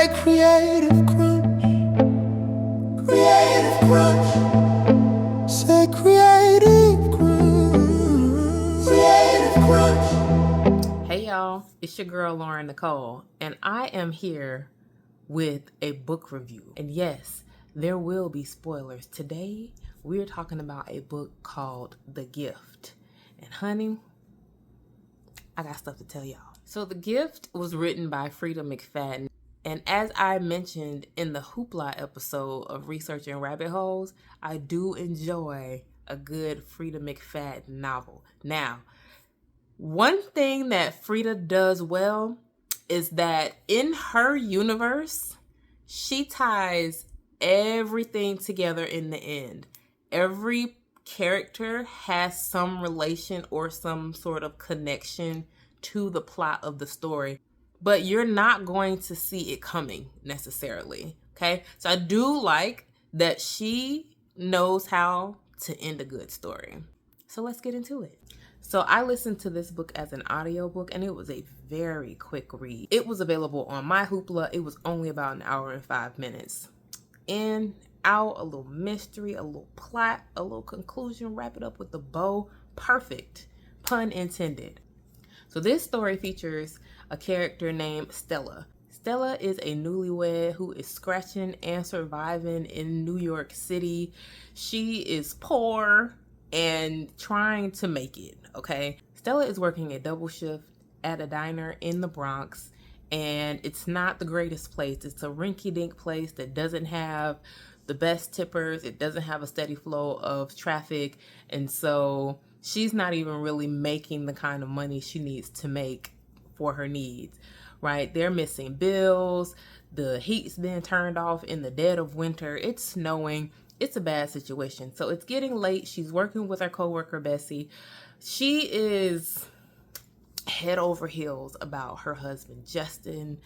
Say creative crunch, creative crunch. Say creative crunch, creative crunch. Hey y'all, it's your girl Lauren Nicole, and I am here with a book review. And yes, there will be spoilers. Today, we're talking about a book called The Gift. And honey, I got stuff to tell y'all. So The Gift was written by Frida McFadden. And as I mentioned in the Hoopla episode of Researching Rabbit Holes, I do enjoy a good Frida McFadden novel. Now, one thing that Frida does well is that in her universe, she ties everything together in the end. Every character has some relation or some sort of connection to the plot of the story, but you're not going to see it coming necessarily. Okay, so I do like that she knows how to end a good story. So let's get into it. So I listened to this book as an audiobook, and it was a very quick read. It was available on my Hoopla. It was only about an hour and 5 minutes. In, out, a little mystery, a little plot, a little conclusion, wrap it up with a bow. Perfect. Pun intended. So this story features a character named Stella. Stella is a newlywed who is scratching and surviving in New York City. She is poor and trying to make it, okay? Stella is working a double shift at a diner in the Bronx, and it's not the greatest place. It's a rinky-dink place that doesn't have the best tippers. It doesn't have a steady flow of traffic, and so she's not even really making the kind of money she needs to make for her needs, right? They're missing bills. The heat's been turned off in the dead of winter. It's snowing. It's a bad situation. So it's getting late. She's working with her coworker, Bessie. She is head over heels about her husband, Justin.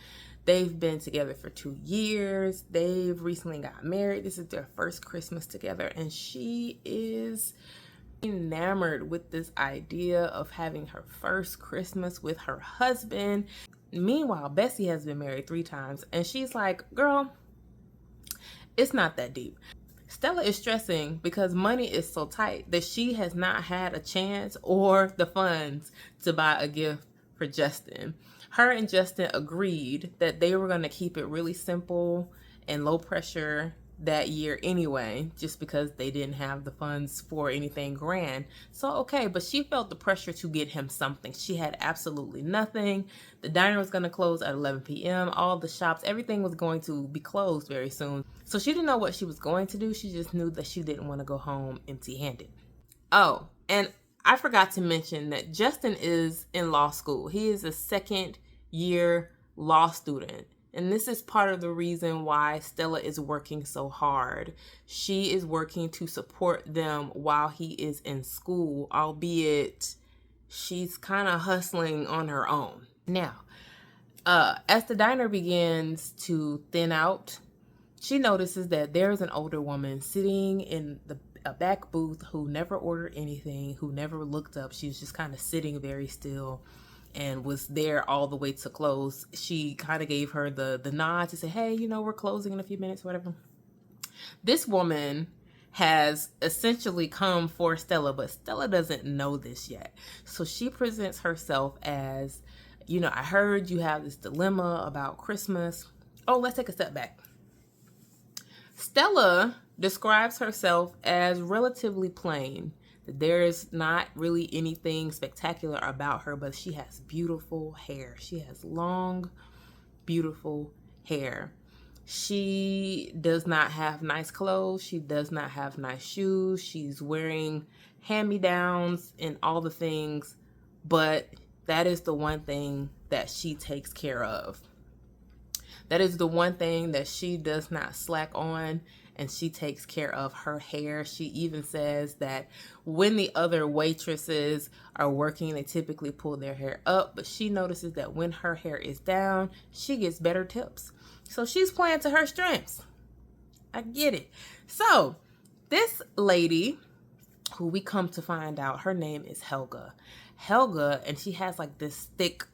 They've been together for 2 years. They've recently got married. This is their first Christmas together. And she is enamored with this idea of having her first Christmas with her husband. Meanwhile, Bessie has been married 3 times. And she's like, girl, it's not that deep. Stella is stressing because money is so tight that she has not had a chance or the funds to buy a gift for Justin. Her and Justin agreed that they were going to keep it really simple and low pressure that year anyway, just because they didn't have the funds for anything grand. So, okay, but she felt the pressure to get him something. She had absolutely nothing. The diner was going to close at 11 p.m. All the shops, everything was going to be closed very soon. So she didn't know what she was going to do. She just knew that she didn't want to go home empty-handed. Oh, and I forgot to mention that Justin is in law school. He is a second-year law student. And this is part of the reason why Stella is working so hard. She is working to support them while he is in school, albeit she's kind of hustling on her own. Now, as the diner begins to thin out, she notices that there's an older woman sitting in a back booth who never ordered anything, who never looked up. She was just kind of sitting very still and was there all the way to close. She kind of gave her the nod to say, hey, we're closing in a few minutes, whatever. This woman has essentially come for Stella, but Stella doesn't know this yet. So she presents herself as, I heard you have this dilemma about Christmas. Oh, let's take a step back. Stella describes herself as relatively plain. There is not really anything spectacular about her, but she has beautiful hair. She has long, beautiful hair. She does not have nice clothes. She does not have nice shoes. She's wearing hand-me-downs and all the things, but that is the one thing that she takes care of. That is the one thing that she does not slack on, and she takes care of her hair. She even says that when the other waitresses are working, they typically pull their hair up, but she notices that when her hair is down, she gets better tips. So she's playing to her strengths. I get it. So this lady, who we come to find out, her name is Helga. And she has like this thick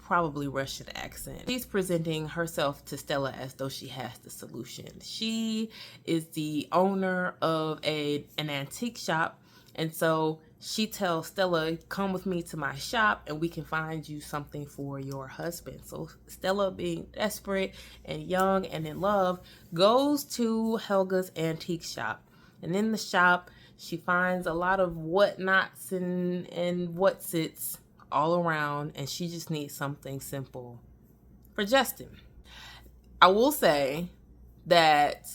probably Russian accent. She's presenting herself to Stella as though she has the solution. She is the owner of an antique shop, and so she tells Stella, come with me to my shop and we can find you something for your husband. So Stella, being desperate and young and in love, goes to Helga's antique shop. And in the shop, she finds a lot of whatnots and whatsits all around, and she just needs something simple for Justin. I will say that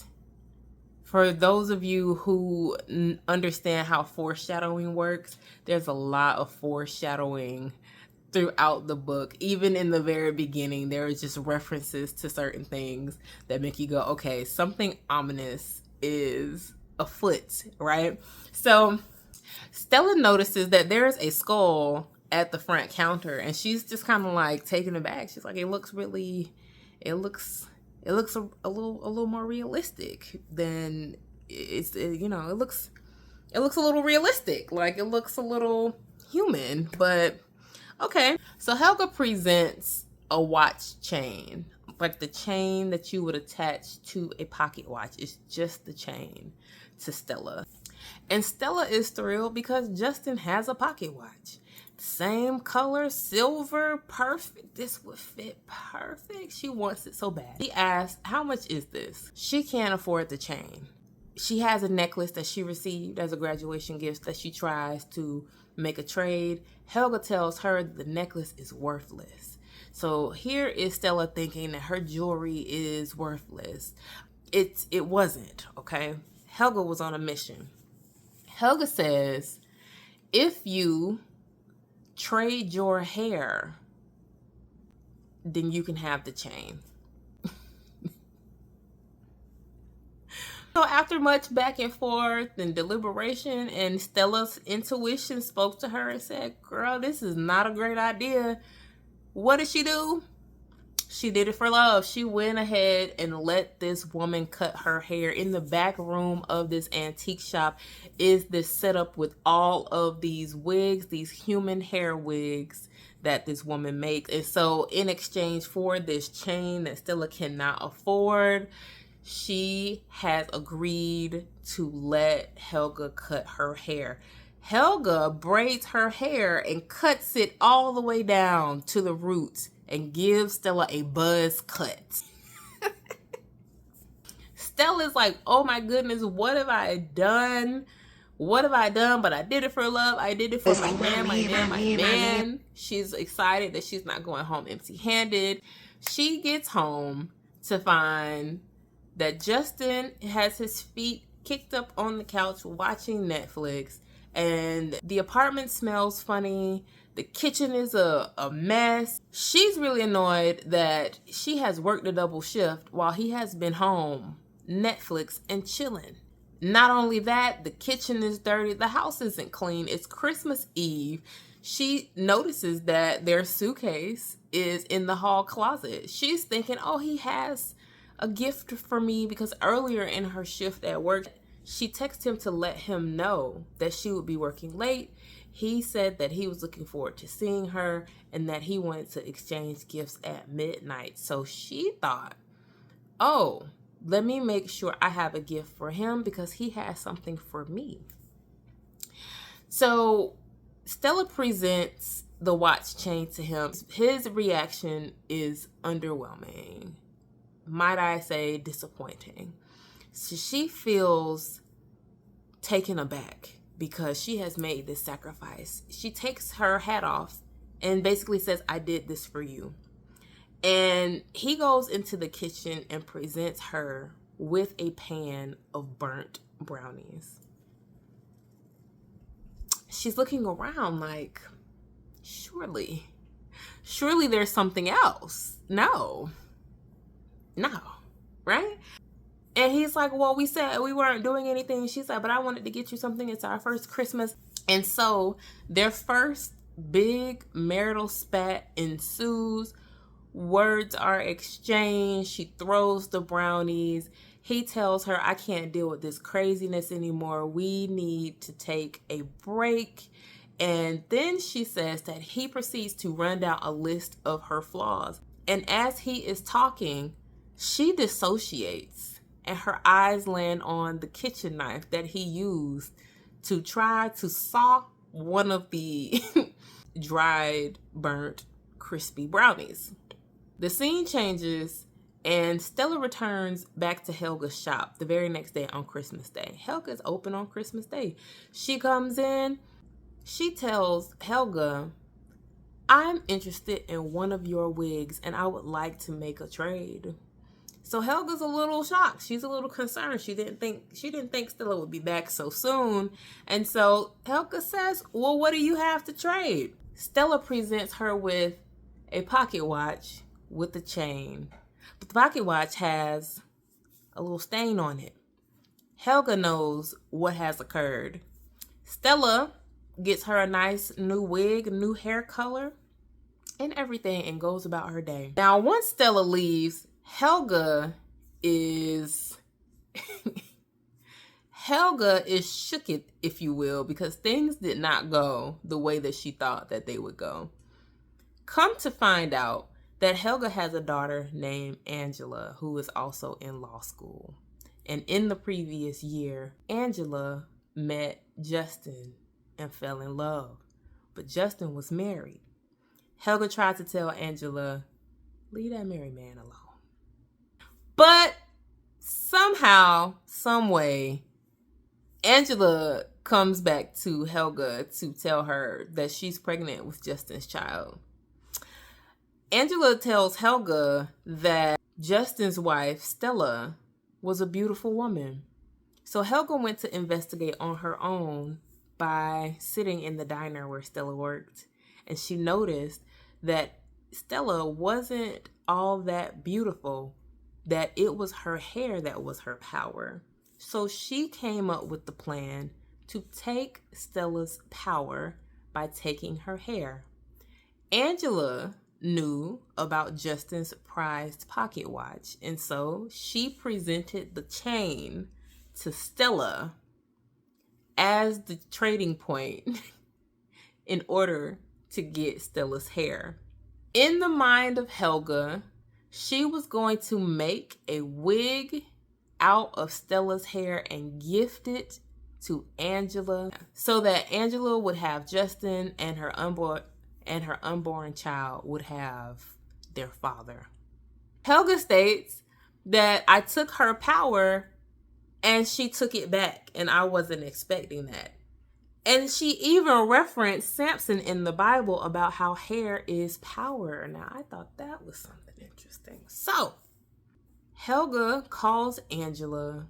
for those of you who understand how foreshadowing works, there's a lot of foreshadowing throughout the book. Even in the very beginning, there are just references to certain things that make you go, okay, something ominous is afoot, right? So Stella notices that there's a skull at the front counter, and she's just kind of like taken aback. She's like, it looks a little more realistic than it looks a little realistic. Like, it looks a little human, but okay. So Helga presents a watch chain, like the chain that you would attach to a pocket watch. It's just the chain to Stella. And Stella is thrilled because Justin has a pocket watch. Same color, silver, perfect. This would fit perfect. She wants it so bad. She asks, how much is this? She can't afford the chain. She has a necklace that she received as a graduation gift that she tries to make a trade. Helga tells her the necklace is worthless. So here is Stella thinking that her jewelry is worthless. It wasn't, okay? Helga was on a mission. Helga says, if you trade your hair, then you can have the chain. So after much back and forth and deliberation, and Stella's intuition spoke to her and said, girl, this is not a great idea. What did she do? She did it for love. She went ahead and let this woman cut her hair. In the back room of this antique shop is this setup with all of these wigs, these human hair wigs that this woman makes. And so in exchange for this chain that Stella cannot afford, she has agreed to let Helga cut her hair. Helga braids her hair and cuts it all the way down to the roots and gives Stella a buzz cut. Stella's like, oh my goodness, what have I done? What have I done? But I did it for love. I did it for my man. She's excited that she's not going home empty-handed. She gets home to find that Justin has his feet kicked up on the couch watching Netflix, and the apartment smells funny. The kitchen is a mess. She's really annoyed that she has worked a double shift while he has been home, Netflix and chilling. Not only that, the kitchen is dirty. The house isn't clean. It's Christmas Eve. She notices that their suitcase is in the hall closet. She's thinking, oh, he has a gift for me, because earlier in her shift at work, she texted him to let him know that she would be working late. He said that he was looking forward to seeing her and that he wanted to exchange gifts at midnight. So she thought, oh, let me make sure I have a gift for him because he has something for me. So Stella presents the watch chain to him. His reaction is underwhelming. Might I say disappointing. So she feels taken aback because she has made this sacrifice. She takes her hat off and basically says, I did this for you. And he goes into the kitchen and presents her with a pan of burnt brownies. She's looking around like, surely there's something else. No, right? And he's like, well, we said we weren't doing anything. She's like, but I wanted to get you something. It's our first Christmas. And so their first big marital spat ensues. Words are exchanged. She throws the brownies. He tells her, I can't deal with this craziness anymore. We need to take a break. And then she says that he proceeds to run down a list of her flaws. And as he is talking, she dissociates and her eyes land on the kitchen knife that he used to try to saw one of the dried, burnt, crispy brownies. The scene changes and Stella returns back to Helga's shop the very next day on Christmas Day. Helga's open on Christmas Day. She comes in, she tells Helga, I'm interested in one of your wigs and I would like to make a trade. So Helga's a little shocked. She's a little concerned. She didn't think Stella would be back so soon. And so Helga says, well, what do you have to trade? Stella presents her with a pocket watch with a chain. But the pocket watch has a little stain on it. Helga knows what has occurred. Stella gets her a nice new wig, new hair color, and everything, and goes about her day. Now, once Stella leaves, Helga is shook, if you will, because things did not go the way that she thought that they would go. Come to find out that Helga has a daughter named Angela, who is also in law school. And in the previous year, Angela met Justin and fell in love. But Justin was married. Helga tried to tell Angela, leave that married man alone. But somehow, some way, Angela comes back to Helga to tell her that she's pregnant with Justin's child. Angela tells Helga that Justin's wife, Stella, was a beautiful woman. So Helga went to investigate on her own by sitting in the diner where Stella worked. And she noticed that Stella wasn't all that beautiful, that it was her hair that was her power. So she came up with the plan to take Stella's power by taking her hair. Angela knew about Justin's prized pocket watch, and so she presented the chain to Stella as the trading point in order to get Stella's hair. In the mind of Helga, she was going to make a wig out of Stella's hair and gift it to Angela so that Angela would have Justin and her unborn child would have their father. Helga states that I took her power and she took it back, and I wasn't expecting that. And she even referenced Samson in the Bible about how hair is power. Now, I thought that was something interesting. So, Helga calls Angela,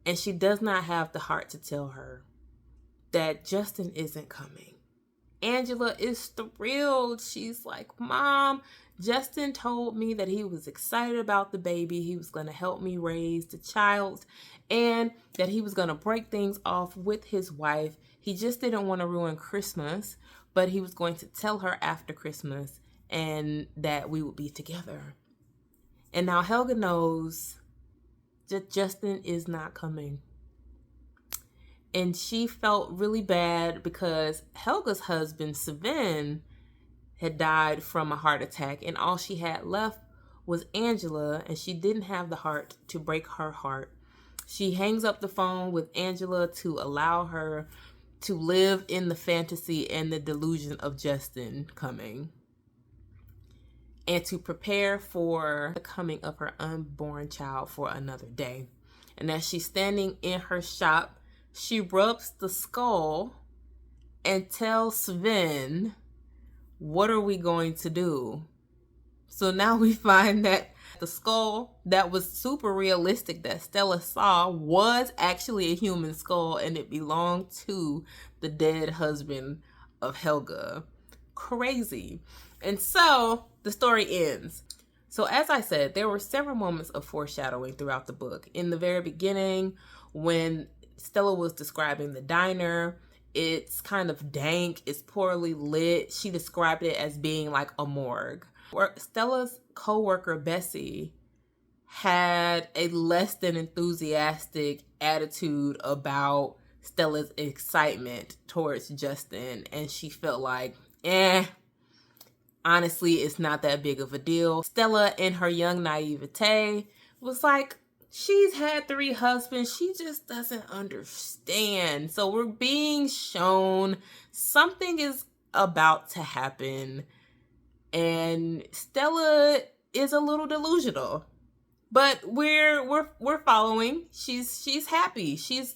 and she does not have the heart to tell her that Justin isn't coming. Angela is thrilled. She's like, Mom, Justin told me that he was excited about the baby. He was going to help me raise the child and that he was going to break things off with his wife. He just didn't want to ruin Christmas, but he was going to tell her after Christmas and that we would be together. And now Helga knows that Justin is not coming. And she felt really bad because Helga's husband, Sven, had died from a heart attack. And all she had left was Angela. And she didn't have the heart to break her heart. She hangs up the phone with Angela to allow her to live in the fantasy and the delusion of Justin coming. And to prepare for the coming of her unborn child for another day. And as she's standing in her shop, she rubs the skull and tells Sven, what are we going to do? So now we find that the skull that was super realistic that Stella saw was actually a human skull, and it belonged to the dead husband of Helga. Crazy. And so the story ends. So as I said, there were several moments of foreshadowing throughout the book. In the very beginning, when Stella was describing the diner, it's kind of dank, it's poorly lit. She described it as being like a morgue. Stella's co-worker, Bessie, had a less than enthusiastic attitude about Stella's excitement towards Justin, and she felt like, eh, honestly, it's not that big of a deal. Stella, in her young naivete, was like, she's had 3 husbands. She just doesn't understand. So we're being shown something is about to happen. And Stella is a little delusional. But we're following. She's happy. She's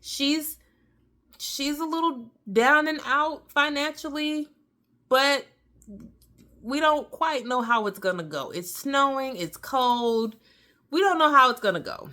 she's a little down and out financially, but we don't quite know how it's gonna go. It's snowing, it's cold. We don't know how it's gonna go.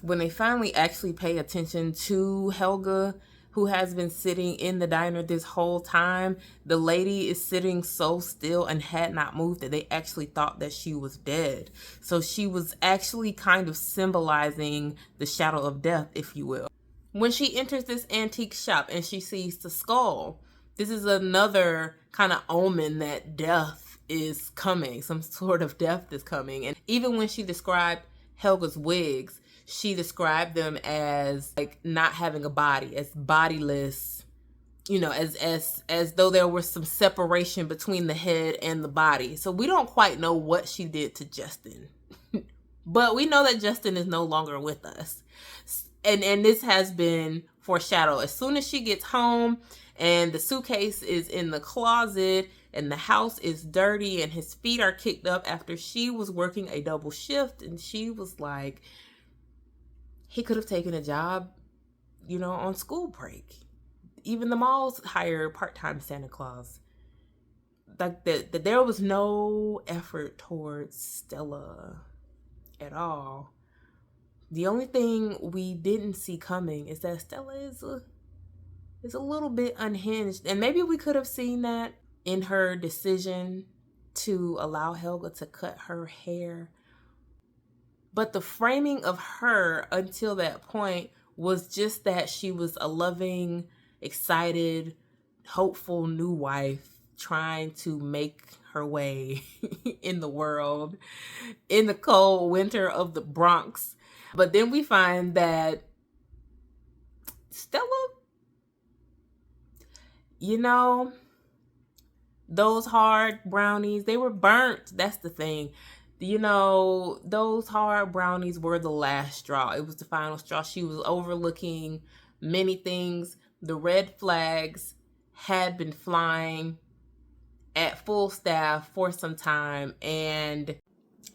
When they finally actually pay attention to Helga, who has been sitting in the diner this whole time, the lady is sitting so still and had not moved that they actually thought that she was dead. So she was actually kind of symbolizing the shadow of death, if you will. When she enters this antique shop and she sees the skull, this is another kind of omen that death is coming, some sort of death is coming. And even when she described Helga's wigs, she described them as like not having a body, as bodiless, as though there was some separation between the head and the body. So we don't quite know what she did to Justin. But we know that Justin is no longer with us. And this has been foreshadowed. As soon as she gets home and the suitcase is in the closet and the house is dirty and his feet are kicked up after she was working a double shift, and she was like, he could have taken a job, on school break. Even the malls hire part-time Santa Claus. Like that there was no effort towards Stella at all. The only thing we didn't see coming is that Stella is a little bit unhinged, and maybe we could have seen that in her decision to allow Helga to cut her hair. But the framing of her until that point was just that she was a loving, excited, hopeful new wife trying to make her way in the world in the cold winter of the Bronx. But then we find that Stella, you know, those hard brownies, they were burnt. That's the thing. Those hard brownies were the last straw. It was the final straw. She was overlooking many things. The red flags had been flying at full staff for some time, and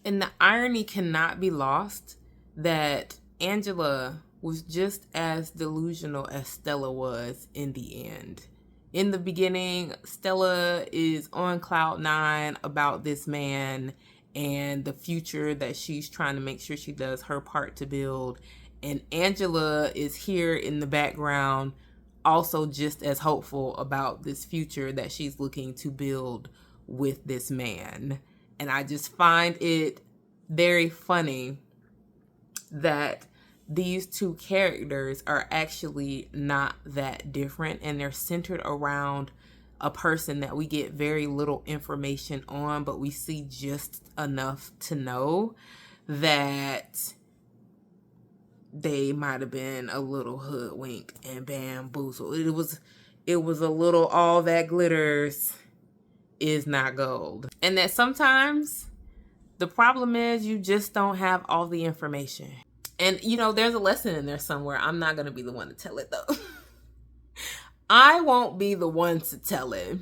the irony cannot be lost that Angela was just as delusional as Stella was in the end. In the beginning, Stella is on cloud nine about this man and the future that she's trying to make sure she does her part to build. And Angela is here in the background, also just as hopeful about this future that she's looking to build with this man. And I just find it very funny that these two characters are actually not that different, and they're centered around a person that we get very little information on, but we see just enough to know that they might have been a little hoodwinked and bamboozled. It was a little all that glitters is not gold. And that sometimes the problem is you just don't have all the information. And, there's a lesson in there somewhere. I'm not going to be the one to tell it, though. I won't be the one to tell it.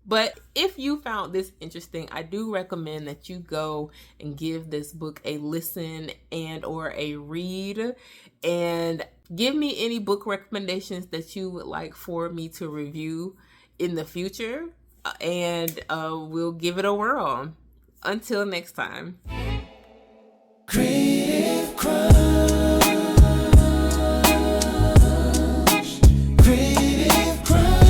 But if you found this interesting, I do recommend that you go and give this book a listen and or a read. And give me any book recommendations that you would like for me to review in the future. And we'll give it a whirl. Until next time. Creative Crunch. Creative Crunch.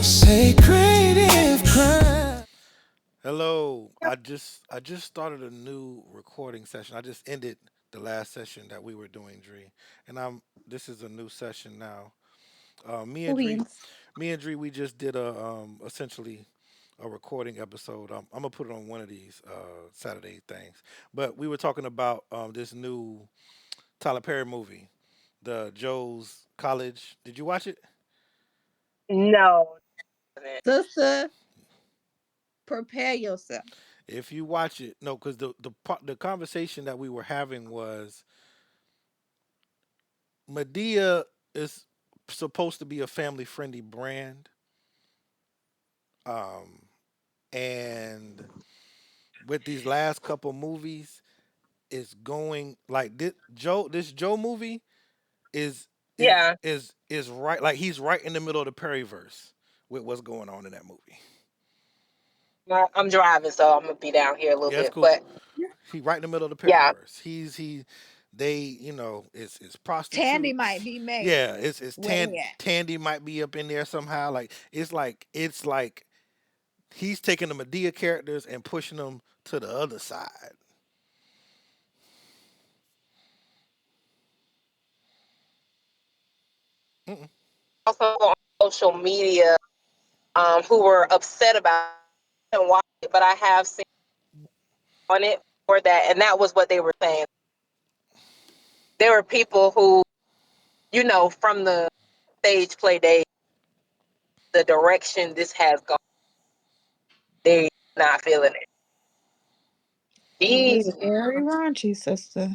Say Creative Crunch. Hello. I just started a new recording session. I just ended the last session that we were doing, Dree, and this is a new session now. Uh, me and Dree, Queens. me and Dree, we just did a essentially a recording episode. I'm gonna put it on one of these Saturday things. But we were talking about this new Tyler Perry movie, the Joe's College. Did you watch it? No. Sister, prepare yourself. If you watch it, no, because the conversation that we were having was Medea is supposed to be a family friendly brand, um, and with these last couple movies, it's going like this Joe movie is Yeah, is right, like he's right in the middle of the Perryverse with what's going on in that movie. I'm driving, so I'm gonna be down here a little Yeah, that's bit. cool. But He right in the middle of the yeah, Perryverse. He they it's Tandy might prostitutes. be made. Yeah, it's Where they at? Tandy might be up in there somehow. Like it's like he's taking the Medea characters and pushing them to the other side. Mm-mm. also on social media, who were upset about it and watch it, but I have seen on it for that, and that was what they were saying. There were people who, from the stage play day, the direction this has gone, they not feeling it. It was These very raunchy, sister.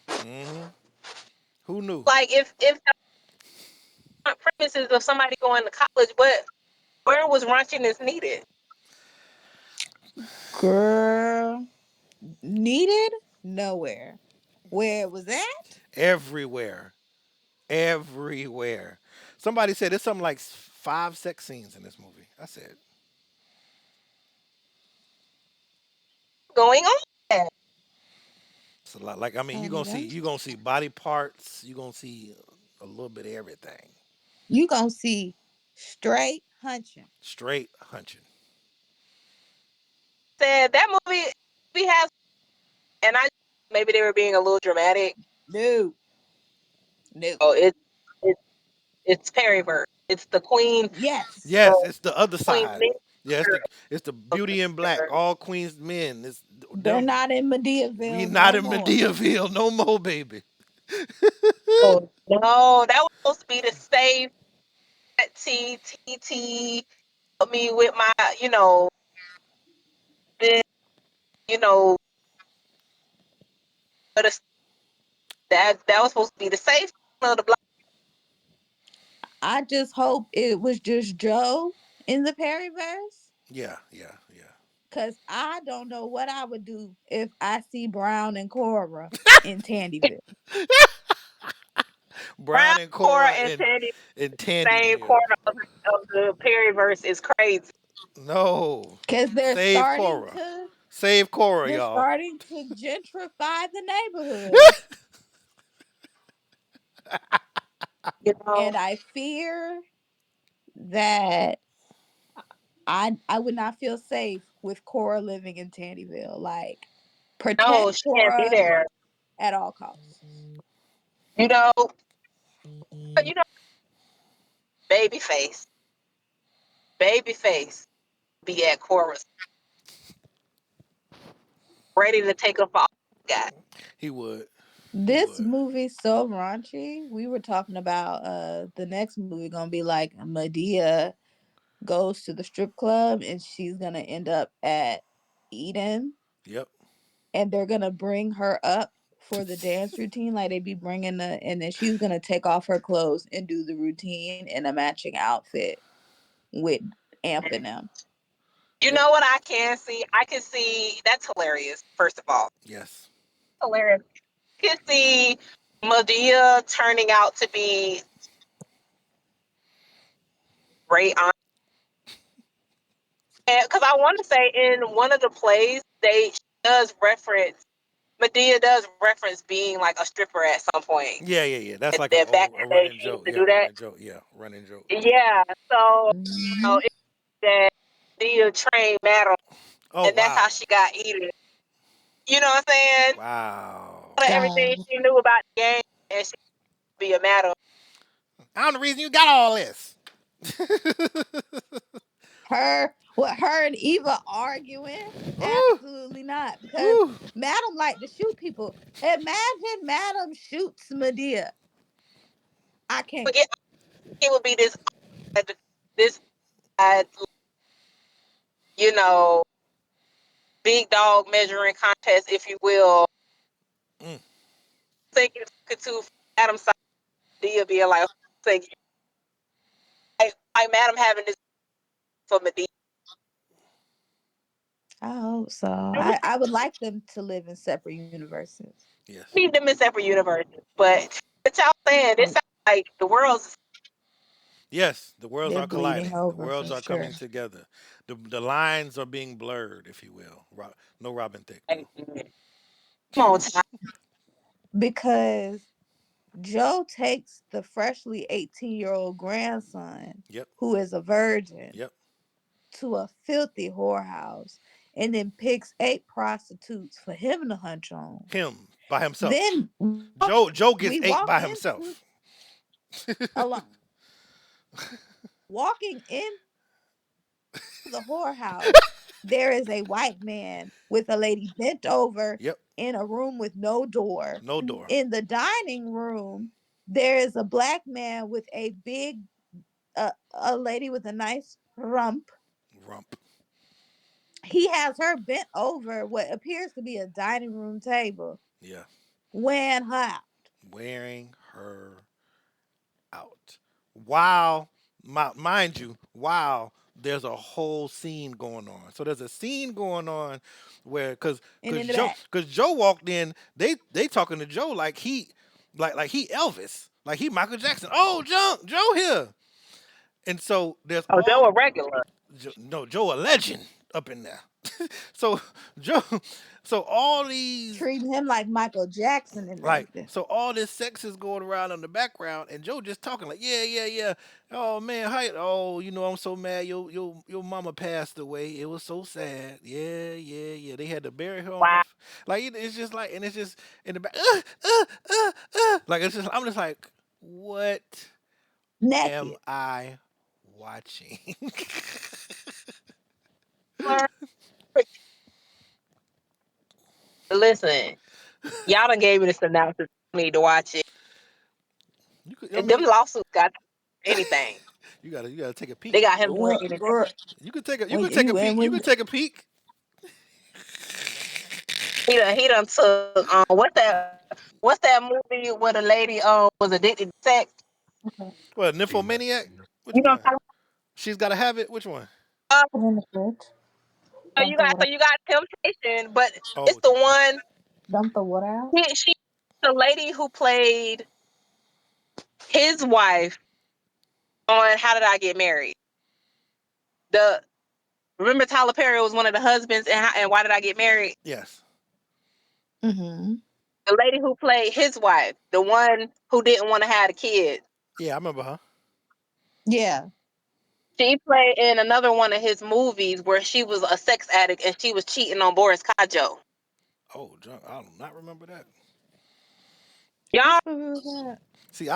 Hmm. Who knew? like if the premises of somebody going to college, but where was raunchiness needed? Girl, needed nowhere. Where it was at? Everywhere, everywhere. Somebody said it's something like five sex scenes in this movie. I said Going on. it's a lot. Like I mean, Honey, that's you gonna see body parts. You gonna see a little bit of everything. you gonna see straight hunching. Straight hunching. Said that movie has, and I maybe they were being a little dramatic. No, no. Oh, it it's Perryverse. It's the Queen, Yes. Yes, uh, it's the other Queen side. Yeah, Mixer it's the of beauty in black. the All Queens men. It's They're them. not in We Medeaville not no in more. Medeaville no more, baby. Oh no, that was supposed to be the safe T help me with my, this, you know, but that was supposed to be the safe of the block. I just hope it was just Joe in the Perryverse. Yeah, yeah, yeah. Cause I don't know what I would do if I see Brown and Cora in Tandyville. Brown, Brown and Cora, Cora and Teddy in same Tandyville. corner of the Perryverse is crazy. No. Cause Save Cora. Save Cora, they're y'all. starting to gentrify the neighborhood. You know, And I fear that I would not feel safe with Cora living in Tandyville. Like no, protect she can't be Cora there. at all costs. You know, but babyface, babyface be at Cora's ready to take up all guys. He would. He This would. movie's so raunchy. We were talking about the next movie gonna be like Medea goes to the strip club and she's gonna end up at Eden Yep. and they're gonna bring her up for the dance routine. Like they be bringing and then she's gonna take off her clothes and do the routine in a matching outfit with Amp and them. You Yep. know what I can see? I can see that's hilarious. First of all, Yes. hilarious. I can see Medea turning out to be great on, because I want to say in one of the plays she does reference Medea does reference being like a stripper at some point. Yeah, yeah, yeah. That's And like then back in a the day, running she used joke. to Yeah, do that. running joke. Yeah, running joke. Yeah, so Mhm. it's that Medea trained Madeline, Oh and that's how wow. she got Eden. You know what I'm saying? Wow. God, Everything she knew about the game, and she be a Madeline. I'm the reason you got all this. her. With her and Eva arguing? Ooh, Absolutely not. Because ooh. Madam like to shoot people. Imagine Madam shoots Medea. I can't. Forget it would be this uh, you know, big dog measuring contest, if you will. Mm. Think it's to Adam side Medea being like, like Madam having this for Medea. I hope so. I would like them to live in separate universes. Yes. Need them in separate universes, but y'all saying this sounds like the world's Yes, the worlds They're are bleeding colliding. The over worlds for are sure. coming together. The lines are being blurred, if you will. No Robin Thicke like, though. come on, Ty. Because Joe takes the freshly 18-year-old grandson, Yep. who is a virgin, Yep. to a filthy whorehouse and then picks 8 prostitutes for him to hunch on. Him by himself. Then Joe gets we ate walk by into himself. alone. Walking into the whorehouse, there is a white man with a lady bent over Yep. in a room with no door. No door. In the dining room, there is a black man with a big, a lady with a nice rump. Rump. He has her bent over what appears to be a dining room table, Yeah. weighing her out. Wearing her out. Wow. Mind you, wow, there's a whole scene going on. So there's a scene going on where And in the Joe back, walked in, they talking to Joe like he Elvis, like he Michael Jackson. Oh, Joe here. And so there's Oh, they all were regular. No, Joe a legend up in there. So Joe, so all these treating him like Michael Jackson and everything. so all this sex is going around in the background, and Joe just talking like, yeah, yeah, yeah. Oh man, hi. Oh, I'm so mad. Your mama passed away. It was so sad. Yeah, yeah, yeah. They had to bury her on Wow. like it's just like, and it's just in the back. Like it's just, I'm just like, what am Naked. I watching? Listen, y'all done gave me the synopsis. I need to watch it. You could, I And them mean, lawsuits got anything. you gotta take a peek. They got him doing When, anything. girl, You when could take a you peek. and You when could take a peek. He done took what's that movie where the lady was addicted to sex? What, nymphomaniac? Which You know what one? I'm talking She's got to have it. Which one? about? in the fridge, So dump you the got water, temptation, but it's Oh, the temptation. one dump the water out. she the lady who played his wife on How Did I Get Married? The Remember Tyler Perry was one of the husbands and Why Did I Get Married? Yes. Mm-hmm. The lady who played his wife, the one who didn't want to have a kid. Yeah, I remember her. Yeah. She played in another one of his movies where she was a sex addict and she was cheating on Boris Kajo. Oh, John, I do not remember that. Y'all, Which movie was that? See.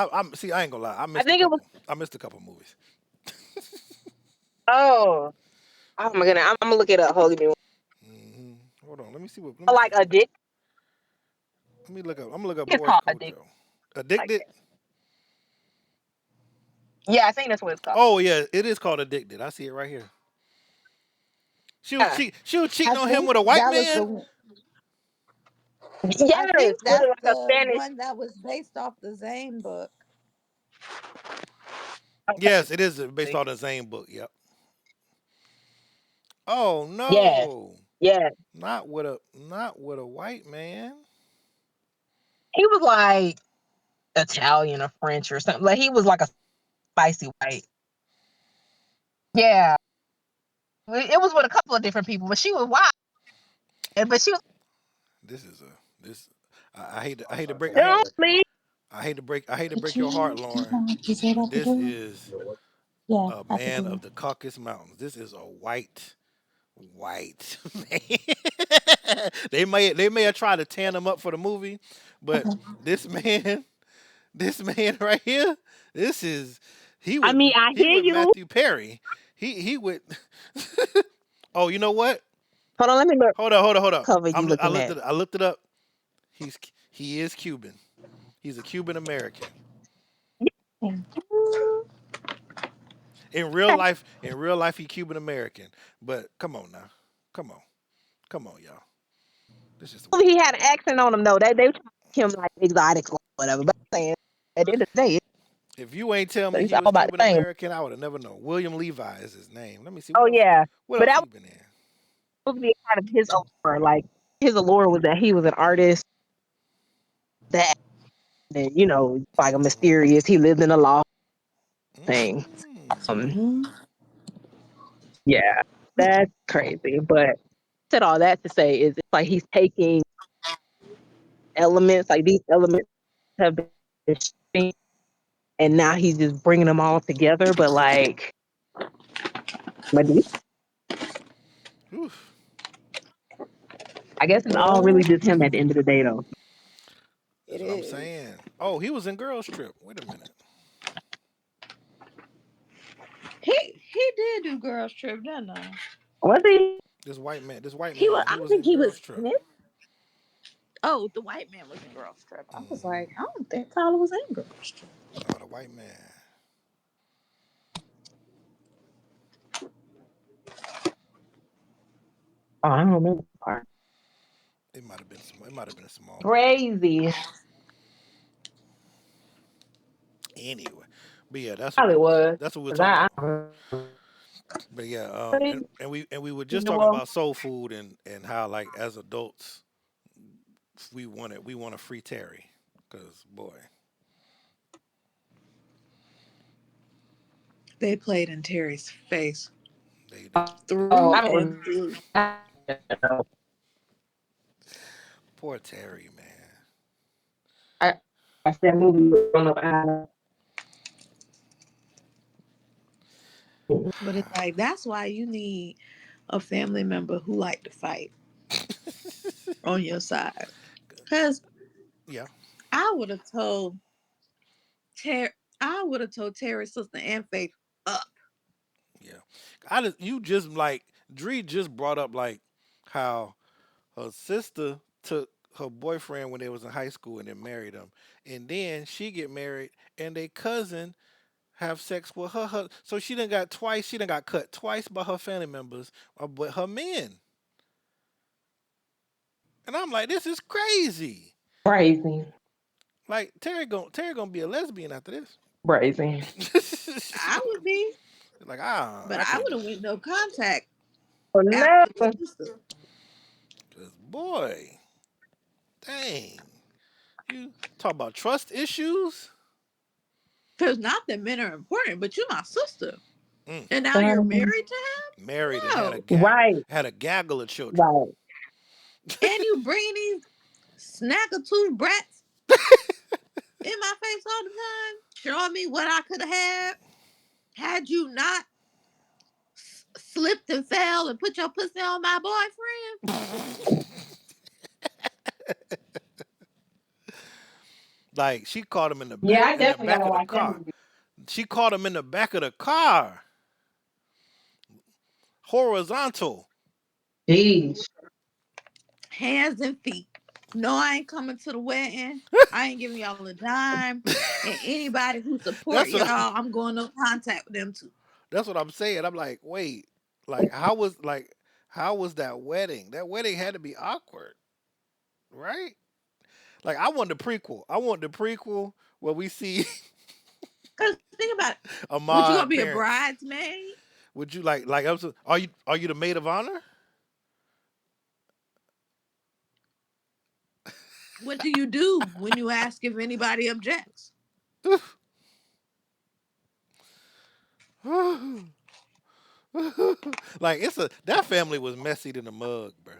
I ain't gonna lie. I I missed a think it was. couple. I missed a couple movies. Oh, oh my goodness! I'm gonna look it up. Hold me. Hold on. Let me see what. Let me see. Like addict. Let me look up. I'm gonna look up It's Boris called addict. Kojo. Like Addicted. that. Yeah, I think that's what it's called. Oh yeah, it is called Addicted. I see it right here. Yeah. She was cheating I on him think with a white that was man. the. I Yes, think with that's like a the Spanish. one that was based off the Zane book. Yes, it is based on the same book. Yep. Oh Yes, no, yes. not with a white man. He was like Italian or French or something. Like he was like a spicy white. Yeah, it was with a couple of different people, but she was wild. But she was This is a this. I hate to break don't sleep. I hate to Did break your heart, you? Lauren, You said but at the this door? is Yeah, a at the man door. of the Caucasus Mountains. This is a white man. They may have tried to tan him up for the movie, but Okay. this man, this man right here, this is I mean, I he hear with you. Matthew Perry. he would. Oh, you know what? Hold on, let me look. Hold up, hold up, hold up. Cover you I looking looked at? it. I looked it up. He is Cuban. He's a Cuban American. In real life, he Cuban American. But come on now, come on, come on, y'all. This is He had an accent on him though. They try to make him like exotic or whatever. But I'm saying at the end of the day, if you ain't tell me he's he all was about Cuban the same. American, I would have never known. William Levi is his name. Let me see Oh yeah, what but else that he was been in. supposed to be a part of his allure. Like his allure was that he was an artist that, and, like a mysterious. He lived in a loft thing. Mm. Um, Mhm. yeah, that's crazy. But said all that to say is it's like he's taking elements, like these elements have been shaping, and now he's just bringing them all together. But like, but Oof. I guess it's all Yeah, really just him at the end of the day, though. it That's what I'm is. saying. Oh, he was in Girls Trip. Wait a minute. He did do girls trip, didn't I? Was he? This white He was. man, I he don't was think in he Girls was Trip. in it. Oh, the white man was in girls trip. I was Hmm. like, I don't think Tyler was in girls trip. No, the white man. Oh, I don't remember the part. It might have been small. It might have been a small part. Crazy. Anyway, but yeah, that's what Probably was. that's what we're 'Cause talking I about. don't But yeah, remember. and we were You just talking know, about soul food and how like as adults we want a free Terry, cause boy They played in Terry's face they did. oh, through I and don't through. remember. Poor Terry, man. I watched that movie. I don't know how. But it's like that's why you need a family member who like to fight on your side. Cause Yeah, I would have told Terry, I would have told Terry's sister and Faith up. yeah. You just like Dree just brought up like how her sister took her boyfriend when they was in high school and then married him, and then she get married and they cousin have sex with her. So she done got twice. She done got cut twice by her family members, but her men. And I'm like, this is crazy. Crazy. Like Terry gonna be a lesbian after this. Crazy. She I would be, like but I I can't would do have went no contact Or after the never. sister. this. Boy, dang, you talk about trust issues. Cause not that men are important, but you my sister. Mm, And now you're married to married him? and No. Right. had a gaggle of children. Right. And you bring these snackatooth brats in my face all the time, showing me what I could have had you not slipped and fell and put your pussy on my boyfriend. Like she caught him in the Yeah, back I in the definitely back gotta of the watch that car. movie. She caught him in the back of the car, horizontal. Jeez. Hands and feet. No, I ain't coming to the wedding. I ain't giving y'all a dime. And anybody who support That's what y'all, I'm going no contact with them too. that's what I'm saying. I'm like, wait, like how was that wedding? That wedding had to be awkward, right? Like I want the prequel. I want the prequel where we see Cause think about it. Would you gonna Ahmad be a parents. bridesmaid? Would you are you the maid of honor? What do you do when you ask if anybody objects? Like it's a that family was messy than the mug, bro.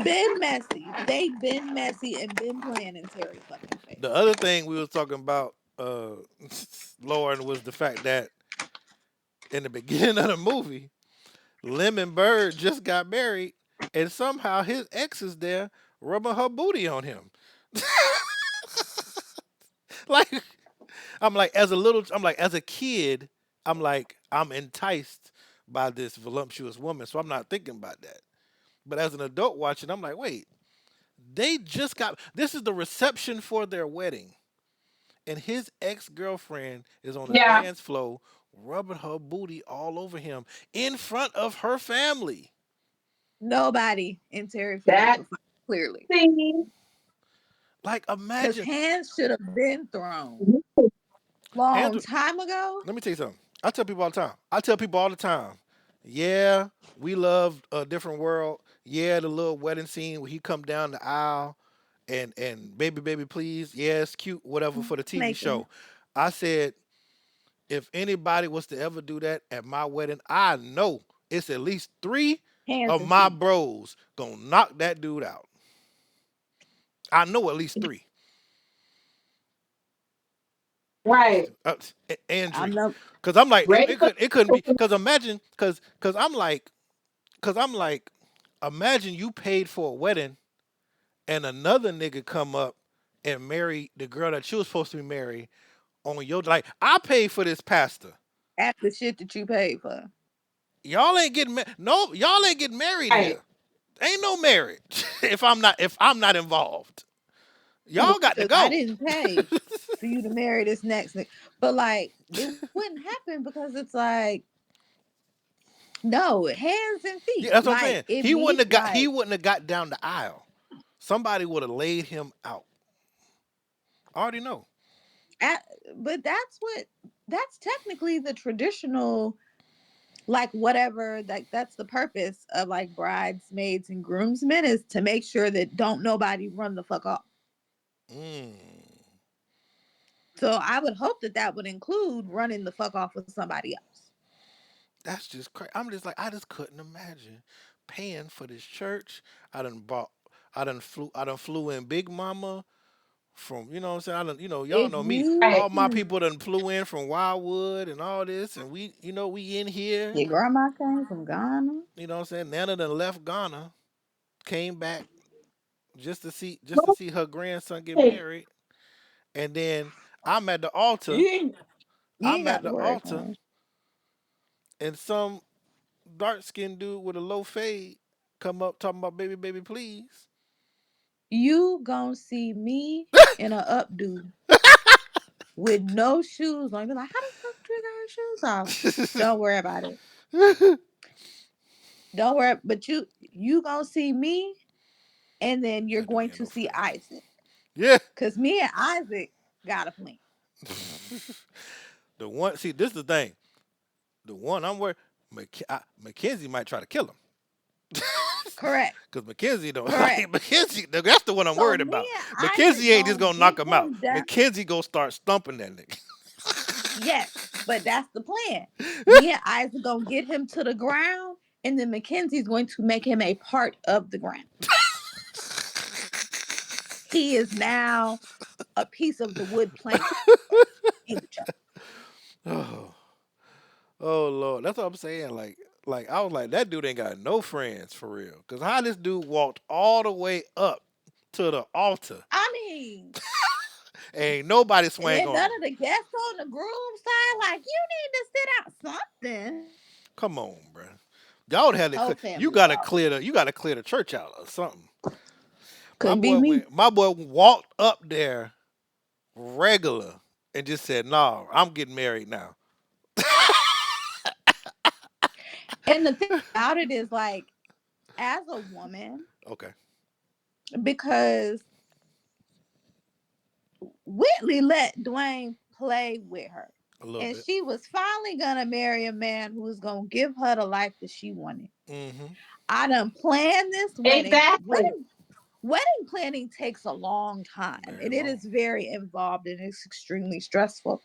Been messy. They been messy and been playing in Terry fucking The face. other thing we was talking about, Lauren, was the fact that in the beginning of the movie, Lemon Bird just got married, and somehow his ex is there rubbing her booty on him. Like I'm like as a kid, I'm like, I'm enticed by this voluptuous woman, so I'm not thinking about that. But as an adult watching, I'm like, wait, they just got this is the reception for their wedding. And his ex girlfriend is on the Yeah. dance floor rubbing her booty all over him in front of her family. Nobody in Terry family That would fight, clearly. scene. Like, Because imagine, hands should have been thrown long Andrew. time ago. Let me tell you something. I tell people all the time. I tell people all the time. Yeah, we love a different world. Yeah, the little wedding scene where he come down the aisle and baby baby please. Yeah, it's cute. Whatever for the TV Making show. I said if anybody was to ever do that at my wedding, I know it's at least three hands of and my feet. bros gonna knock that dude out. I know at least three. Right. Andrew, I'm not because I'm like Ready for it couldn't be because imagine because I'm like imagine you paid for a wedding and another nigga come up and marry the girl that you was supposed to be married on your like I paid for this pastor. at the shit that you paid for. Y'all ain't getting no y'all ain't getting married right. here. Ain't no marriage if I'm not involved. Y'all got to Because I go. didn't pay for you to marry this next nigga. But like, it wouldn't happen because it's like, no, hands and feet. Yeah, that's what I'm Like, saying. it meet He like wouldn't have got down the aisle. Somebody would have laid him out. I already know. at, but that's technically the traditional, like, whatever, like that's the purpose of like bridesmaids and groomsmen, is to make sure that don't nobody run the fuck off. Mm, So I would hope that that would include running the fuck off with somebody else. that's just crazy. I'm just like I just couldn't imagine paying for this church. I done bought. I done flew in Big Mama from you know what I'm saying. I done y'all If know me. you Right. All my people done flew in from Wildwood and all this, and we we in here. your grandma came from Ghana, You know what I'm saying. Nana done left Ghana, came back just to Well, see her grandson get hey, married, and then I'm at the altar. you I'm ain't at got to the worry, altar, friend. and some dark skinned dude with a low fade come up talking about baby, baby, please. You gonna see me in a updo with no shoes on. You be like, how the fuck Trigger her shoes off? Don't worry about it. Don't worry. But you gonna see me, and then you're That dude going ain't to no see friends. Isaac, Yeah. cause me and Isaac got a plan. The one, see, this is the thing. The one I'm worried, Mackenzie might try to kill him. Correct. Because Mackenzie don't Correct. like Mackenzie. That's the one I'm So worried me about. and Mackenzie Isaac ain't just gonna gonna knock get him out. him down. Mackenzie gonna start stumping that nigga. Yes, but that's the plan. Me and Isaac gonna get him to the ground, and then Mackenzie's going to make him a part of the ground. He is now a piece of the wood plank in the church. Oh, oh Lord, that's what I'm saying. Like I was like, that dude ain't got no friends for real. Cause how this dude walked all the way up to the altar, I mean, ain't nobody and swang then on none him. of the guests on the groom side, like, you need to sit out something. Come on, bro. Y'all would have to Whole clear. family ball. You gotta clear the church out or something. Couldn't be me. My boy walked up there regular and just said, "Nah, I'm getting married now." And the thing about it is, like, as a woman, Okay, because Whitley let Dwayne play with her. a little And bit. she was finally gonna marry a man who was gonna give her the life that she wanted. Mm-hmm. I done planned this wedding. exactly. Wedding planning takes a long time, Very and it long. is very involved, and it's extremely stressful.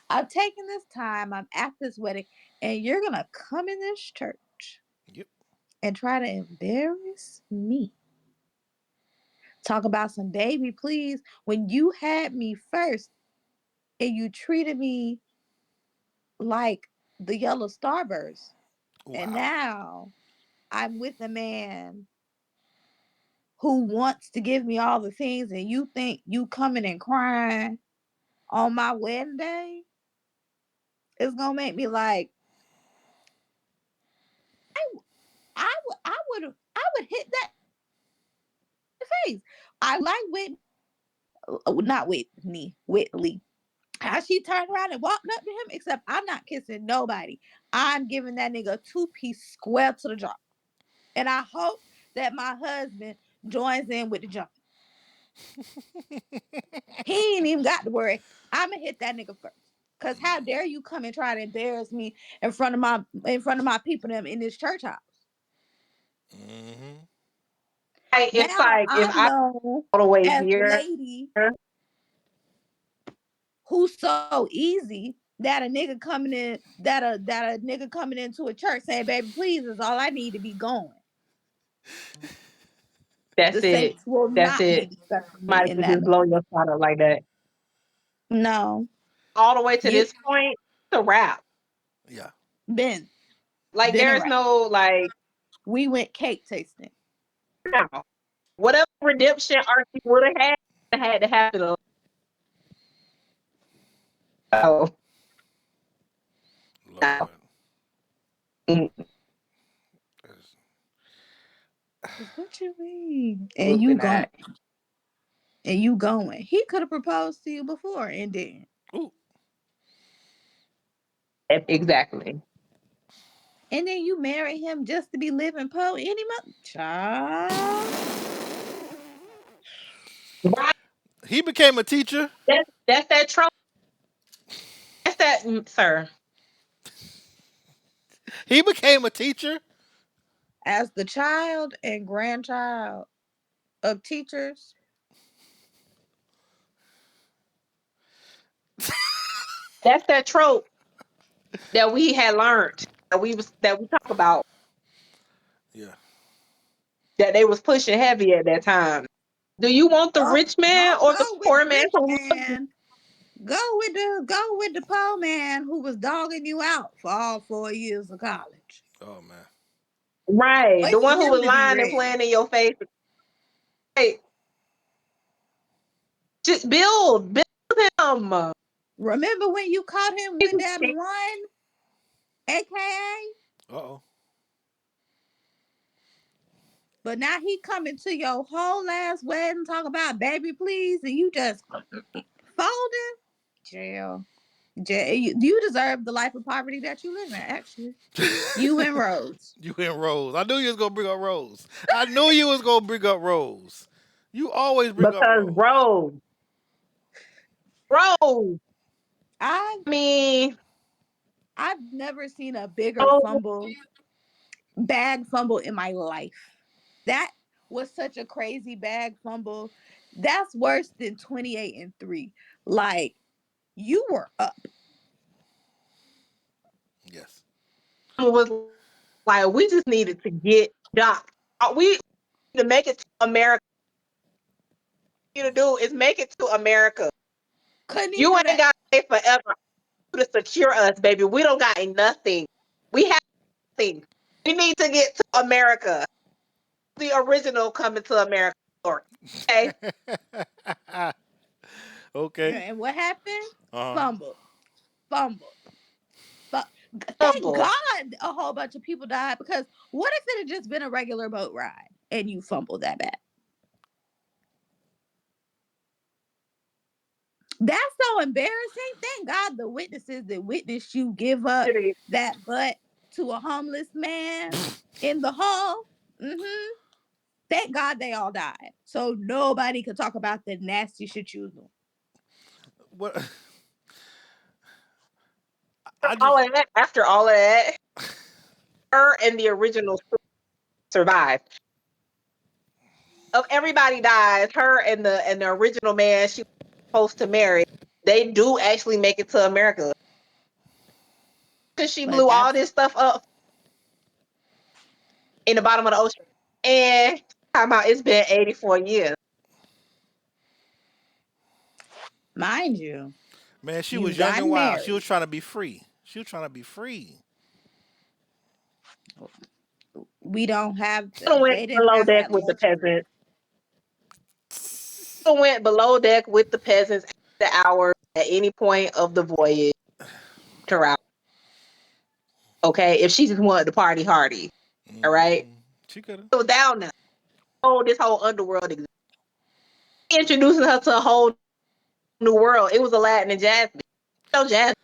I've taken this time, I'm at this wedding, and you're gonna come in this church Yep. and try to embarrass me. Talk about some baby, please. When you had me first and you treated me like the yellow starburst, and Wow. now I'm with a man who wants to give me all the things, and you think you coming and crying on my wedding day It's gonna make me like I would hit that face. I like Whitney, not Whitney, Whitley. How she turned around and walked up to him, except I'm not kissing nobody. I'm giving that nigga a 2-piece square to the jaw. And I hope that my husband joins in with the jump. He ain't even got to worry. I'ma hit that nigga first. Cause how dare you come and try to embarrass me in front of my people them in this church house. Mm-hmm. It's Now like if I'm I known all the way as the here, lady who's so easy that a nigga coming in that a nigga coming into a church saying, baby, please is all I need to be going. The that's it. saints will That's not be it. discussing me Might as in well that just blow manner. your spot up like that. No. All the way to You this point, it's a wrap. Yeah. been Like been a there's wrap. no like We went cake tasting. now. Whatever redemption arc you would have had, it had to happen. Oh no. Lord. Mm, That's- What you mean? absolutely not. And you going. He could have proposed to you before and didn't. Ooh. Exactly. And then you marry him just to be living Poe any month. Child. Right. He became a teacher. That's that trope. That's that, sir. He became a teacher. As the child and grandchild of teachers, That's that trope that we had learned that we talk about Yeah. that they was pushing heavy at that time. Do you want the oh, rich man don't or the go with poor the man rich to love you? man. Go with the poor man who was dogging you out for all 4 years of college. Oh man. Right. Wait The for one who him was to be lying and ready. playing in your face. Hey, just build him. Remember when you caught him He's with that one, aka? Uh oh. But now he coming to your whole ass wedding talk about baby please, and you just folding. Jail. Jail. You deserve the life of poverty that you live in, actually. You and Rose. You and Rose. I knew you was gonna bring up Rose. I knew you was gonna bring up Rose. You always bring up because Rose. Rose. I've I mean, I've never seen a bigger Rose bag fumble in my life. That was such a crazy bag fumble. That's worse than 28-3. Like you were up. Yes. was like, we just needed to get Doc. We need to make it to America. What you to do is make it to America. Couldn't even You do ain't that. got to stay forever to secure us, baby. We don't got nothing. We have nothing. We need to get to America. The original coming to America story. Okay? Okay. And what happened? Uh huh. Fumble. Fumble. But thank Humble. God a whole bunch of people died, because what if it had just been a regular boat ride and you fumbled that bad? That's so embarrassing. Thank God the witnesses that witnessed you give up that butt to a homeless man in the hall. Mm-hmm. Thank God they all died. So nobody could talk about the nasty shit you was doing. What? I All just. of that, after all of that, her and the original survived. Of everybody dies, her and the original man she was supposed to marry, they do actually make it to America. Because she But blew all that's this stuff up in the bottom of the ocean. And talking about it's been 84 years. mind you, Man, she you've was young and gotten wild. She was married. trying to be free. She was trying to be free. We don't have Went they didn't below have deck that with the luxury. peasants. Went below deck with the peasants at the hour at any point of the voyage to route. Okay, if she just wanted to party hardy, all right. She could have. So down now, oh, this whole underworld exists. Introducing her to a whole new world. It was Aladdin and Jasmine. So Jasmine,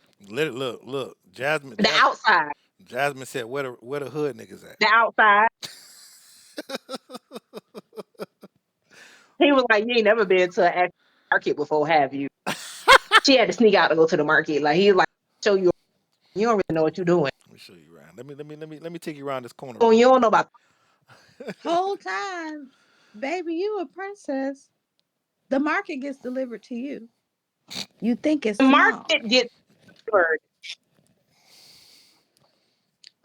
Look. Jasmine, the outside, Jasmine said, "Where the hood niggas at?" the outside. He was like, "You ain't never been to an actual market before, have you?" She had to sneak out to go to the market. Like he's like, "Show you. You don't really know what you're doing. Let me show you around. Let me take you around this corner Oh, real you don't quick. know about Whole time, baby, you a princess. The market ges delivered to you. You think it's the small. market gets delivered."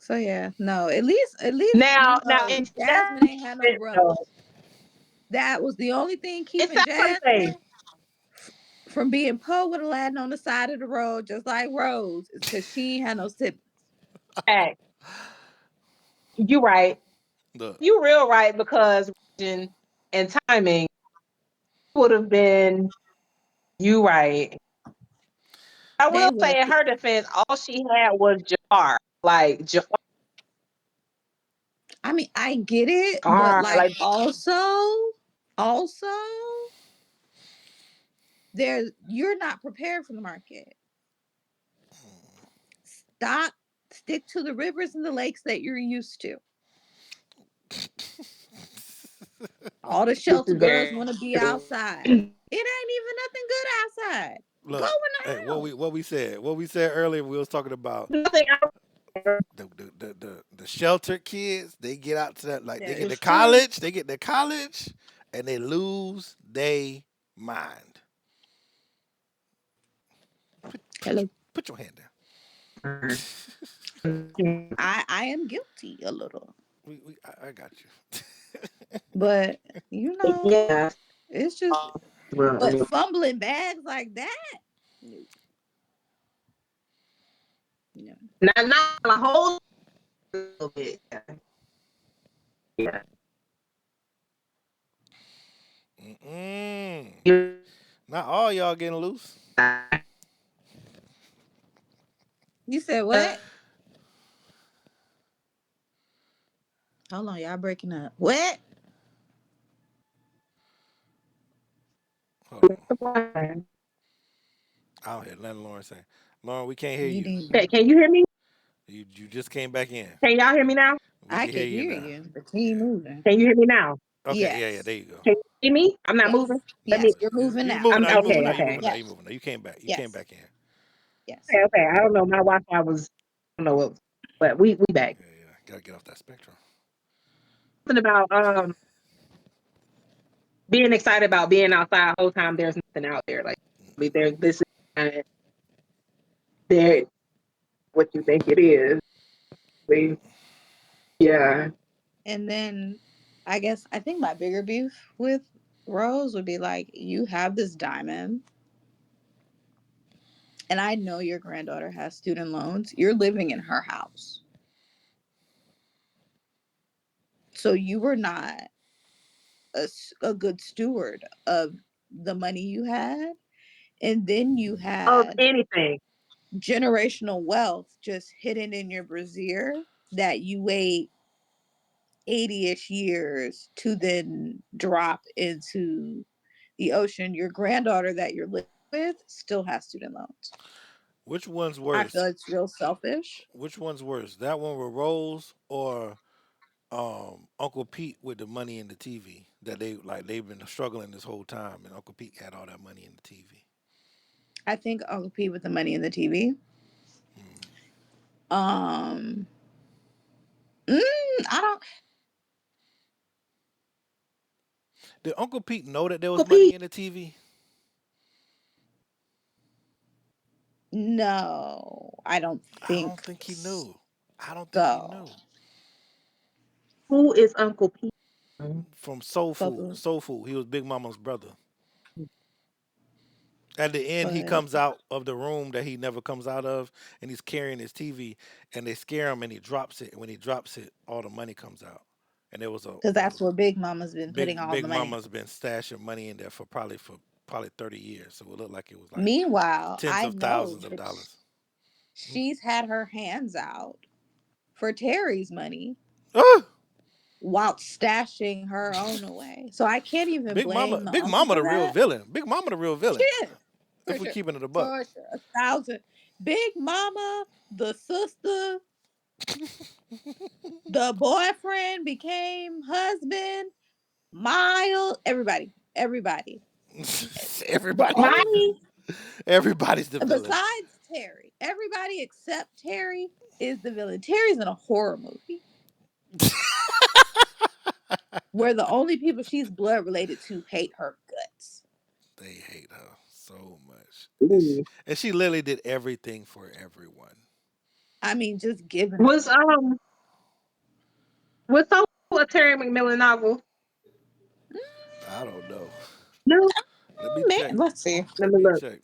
So yeah, no. At least Now in Jasmine ain't had no Jasmine, though, brothers. That was the only thing it keeping sounds like they Jasmine from being po with Aladdin on the side of the road, just like Rose, is because she ain't had no siblings. act. You right. Look, You real right because region and timing would have been you right. I They will would have. say in her defense, all she had was Jafar. Like I mean, I get it, but Jafar, like like also, there you're not prepared for the market. Stop. Stick to the rivers and the lakes that you're used to. All the this shelter is girls very want to be true. outside. It ain't even nothing good outside. Go look. in Hey, the house. what we said earlier. We was talking about Nothing else. the sheltered kids. They get out to that, like they That get to is true. college. They get to college, and they lose their mind. Hello. Put your hand down. I am guilty a little, I got you. but you know, Yeah. it's just. But fumbling bags like that, no, no. Not a whole little bit. Yeah. Mm-mm. You're Not all y'all getting loose. You said what? Hold on, y'all breaking up. What? Hold on. I don't hear nothing Lauren saying. Lauren, we can't hear Me you. neither. Can you hear me? You just came back in. Can y'all hear me now? We I can hear can you hear now. you, but you ain't Yeah. moving. Can you hear me now? Okay. Yeah. Yes. There you go. Can you see me? I'm not moving. Yes. Let me. Yes. You're moving You now. moving I'm now. You moving okay. now. You Okay. moving now. You Yes. moving now. You came back. You came Yes. back in. Yes. Okay. Okay. I don't know. My Wi-Fi was. I don't know what, but we back. Yeah. Yeah. Gotta get off that spectrum. Something about being excited about being outside the whole time. There's nothing out there. Like I mean, there's this is not there. What you think it is? We, yeah. And then I think my bigger beef with Rose would be like, you have this diamond, and I know your granddaughter has student loans. You're living in her house. So you were not a good steward of the money you had. And then you Of had anything. generational wealth just hidden in your brassiere that you wait 80-ish years to then drop into the ocean. Your granddaughter that you're living with still has student loans. Which one's I feel worse? it's real selfish. Which one's worse? That one with Rose or Uncle Pete with the money in the TV that they've been struggling this whole time, and Uncle Pete had all that money in the TV. I think Uncle P with the money in the TV. Hmm. Um, I don't. Did Uncle Pete know that there was Uncle money Pete, in the TV? No, I don't I don't think think he knew. I don't think he so. knew. who is Uncle Pete? From Soul Food, But Soul Food. He was Big Mama's brother. At the end, he but comes out of the room that he never comes out of, and he's carrying his TV, and they scare him, and he drops it. And when he drops it, all the money comes out. And because that's where Big Mama's been putting all Big the money. Mama's been stashing money in there for probably 30 years. So it looked like it was like Meanwhile, tens I of know thousands of that dollars. she's had her hands out for Terry's money Ah! while stashing her own away. So I can't even blame the Big uncle Mama for the real that. villain. Big Mama the real She villain. is, for If we sure. keeping it a buck. For sure. 1,000. Big Mama, the sister, the boyfriend became husband, Miles, everybody. Everybody. The Everybody's the only, Mommy, villain. Everybody's the villain. besides Terry, everybody except Terry is the villain. Terry's in a horror movie where the only people she's blood related to hate her guts. They hate her so much, ooh, and she literally did everything for everyone. I mean, just giving her was love. was so a Terry McMillan novel? I don't know. No, Let me Man, check. let's see. let Let me me look. check.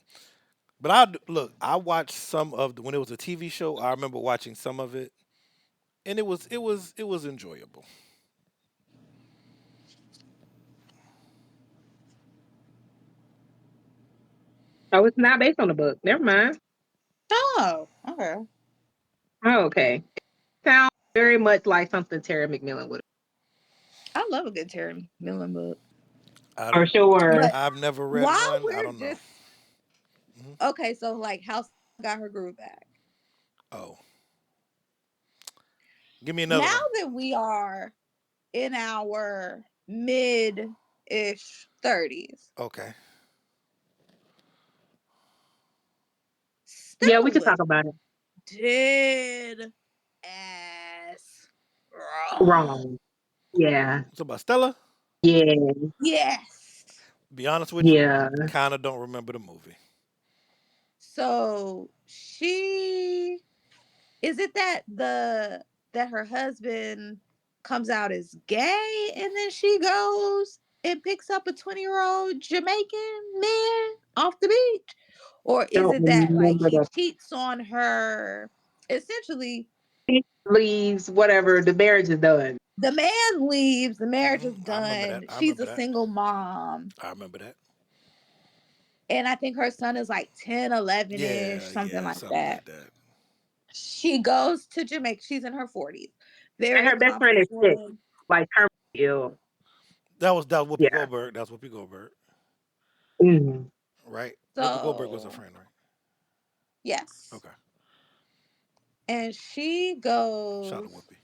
But look. I watched some of when it was a TV show. I remember watching some of it, and it was enjoyable. Oh, it's not based on the book. Never mind. Oh, okay. Oh, okay. Sounds very much like something Terry McMillan would I love a good Terry Millen book. I for don't. sure. But I've never read while one. I we're don't know. just Hmm. okay, so like House got her groove back. Oh, give me another Now one. that we are in our mid-ish 30s, Okay. Yeah, we could Stella talk about it. did ass wrong. Wrong. Yeah. So about Stella. Yeah. Yes. Be honest with you. Yeah. Kind of don't remember the movie. So she is it that her husband comes out as gay and then she goes and picks up a 20-year-old Jamaican man off the beach? Or is Don't it that like remember he the cheats on her? Essentially, leaves, whatever, the marriage is done. the man leaves, the marriage is I remember that. done. I She's remember a that. single mom. I remember that. And I think her son is like 10, 11 ish, Yeah, something yeah, like something that. like that. She goes to Jamaica. She's in her 40s. And Very her best friend is accomplished sick, woman. like terminally ill. That was Whoopi Yeah. Goldberg. That was Whoopi Goldberg, Mm. right? Whoopi Goldberg was her So, friend, right? yes. Okay. And she Shout out to goes, Whoopi.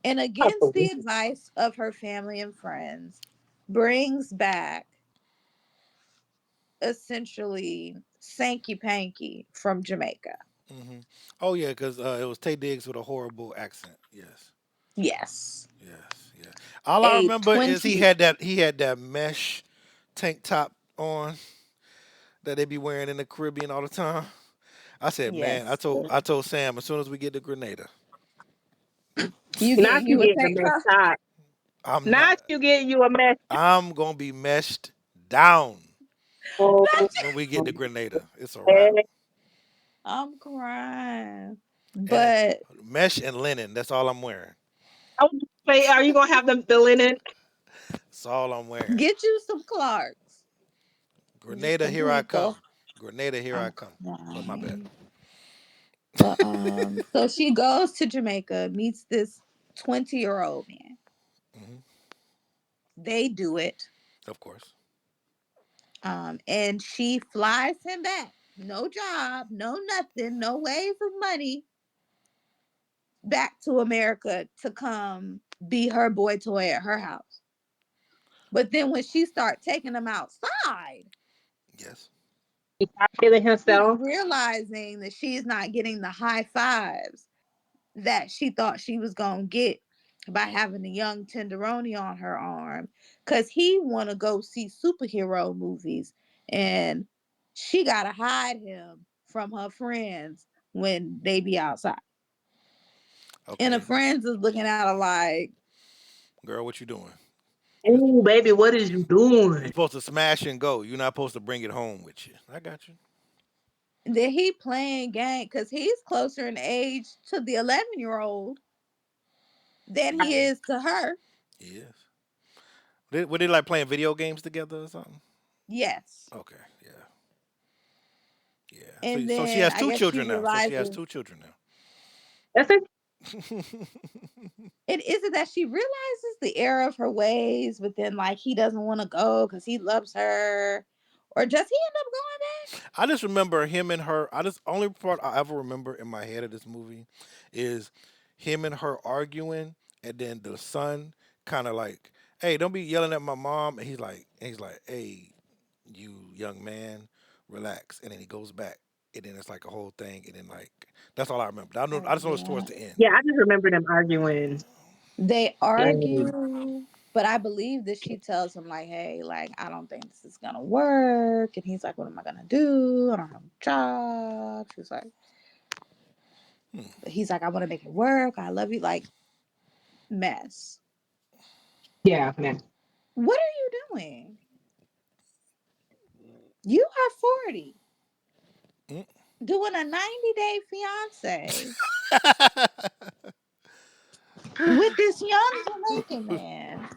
and against the advice of her family and friends, brings back essentially Sankey Panky from Jamaica. Hmm. Oh yeah, because it was Tay Diggs with a horrible accent. Yes, Yes. yes, yeah. All I A remember is 20. he had that mesh tank top on that they be wearing in the Caribbean all the time. I said, man, I Yes. told I told Sam as soon as we get to Grenada, You Not getting you you a getting a tank messed top? up. I'm not. Not you getting you a mess. I'm gonna be meshed down Oh, when we get to Grenada. It's a wrap. man. I'm crying. And But mesh and linen. That's all I'm wearing. I was gonna say, are you gonna have the linen? That's all I'm wearing. get you some Clarks. Just Grenada, here I complete the come. Grenada, here I I'm come. Oh, my bad. crying. But so she goes to Jamaica, meets this 20-year-old man. Hmm. They do it. Of course. And she flies him back. No job, no nothing, no ways of money back to America to come be her boy toy at her house. But then when she start taking him outside, Yes. He not feeling she's himself. realizing that she's not getting the high fives that she thought she was gonna get by having a young tenderoni on her arm, because he want to go see superhero movies, and she gotta hide him from her friends when they be outside, and her Okay. friends is looking at her like, Girl, what you doing? You Oh, baby, what is you you doing? supposed to smash and go. You're not supposed to bring it home with you. I got you. that he playing game because he's closer in age to the 11-year-old than he Yeah. is to her. Yes. Were they like playing video games together or something? Yes. Okay. Yeah. Yeah. So And so she then has I two guess she children now. So she has realizes two children now. That's it. And is it that she realizes the error of her ways, but then like he doesn't want to go because he loves her, or does he end up going back? I just remember him and her. I just only part I ever remember in my head of this movie is him and her arguing, and then the son kind of like, "Hey, don't be yelling at my mom." And he's like, "Hey, you young man, relax." And then he goes back, and then it's like a whole thing, and then like that's all I remember. I know. I just know it's towards Yeah, the end. Yeah, I just remember them arguing. they And argue, but I believe that she tells him like, "Hey, like I don't think this is gonna work," and he's like, "What am I gonna do? I don't have a job." She's like, but he's like, "I want to make it work. I love you." Like mess. yeah, man. What are you doing? You are 40, Mm. doing a 90-day fiance with this young Jamaican man.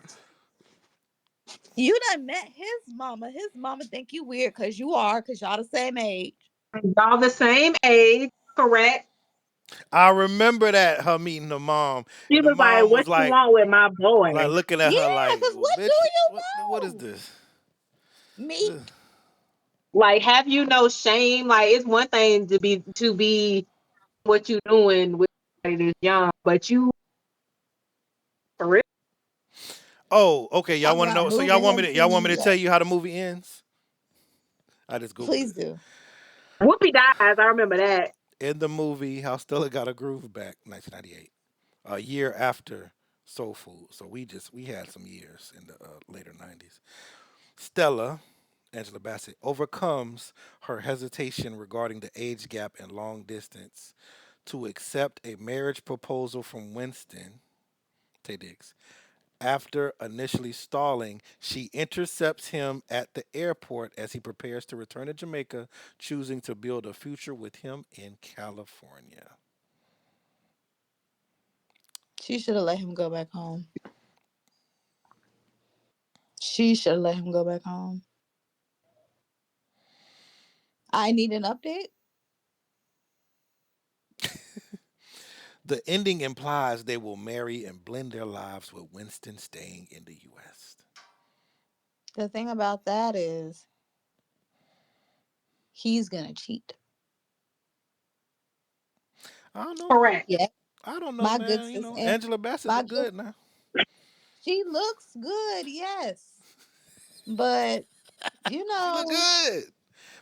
You done met his mama. His mama think you weird because you are, because y'all the same age. Y'all the same age, correct? I remember that her meeting the mom, She and the was like, mom "What was you like, want with my boy?" looking at her Yeah, like, because well, what do bitch, you what is want? this? This- Meat. Like, have you no shame? Like, it's one thing to be what you doing with somebody that's young, but you for real. Oh, okay. Y'all Talking want to about know? So moving him y'all to want me New to tell York. you how the movie ends? I just googled Please it. do. Whoopi dies. I remember that. In the movie, How Stella Got a Groove Back, 1998, a year after Soul Food. So we had some years in the later 90s. Stella, Angela Bassett, overcomes her hesitation regarding the age gap and long distance to accept a marriage proposal from Winston Tay Diggs. After initially stalling, she intercepts him at the airport as he prepares to return to Jamaica, choosing to build a future with him in California. She should have let him go back home. She should have let him go back home. I need an update. The ending implies they will marry and blend their lives with Winston staying in the U.S. The thing about that is he's gonna cheat. I don't know. Correct. Yeah, I don't know, my good man. You sis know, and Angela Bassett my look good. good now. She looks good, yes, but you She look know, good.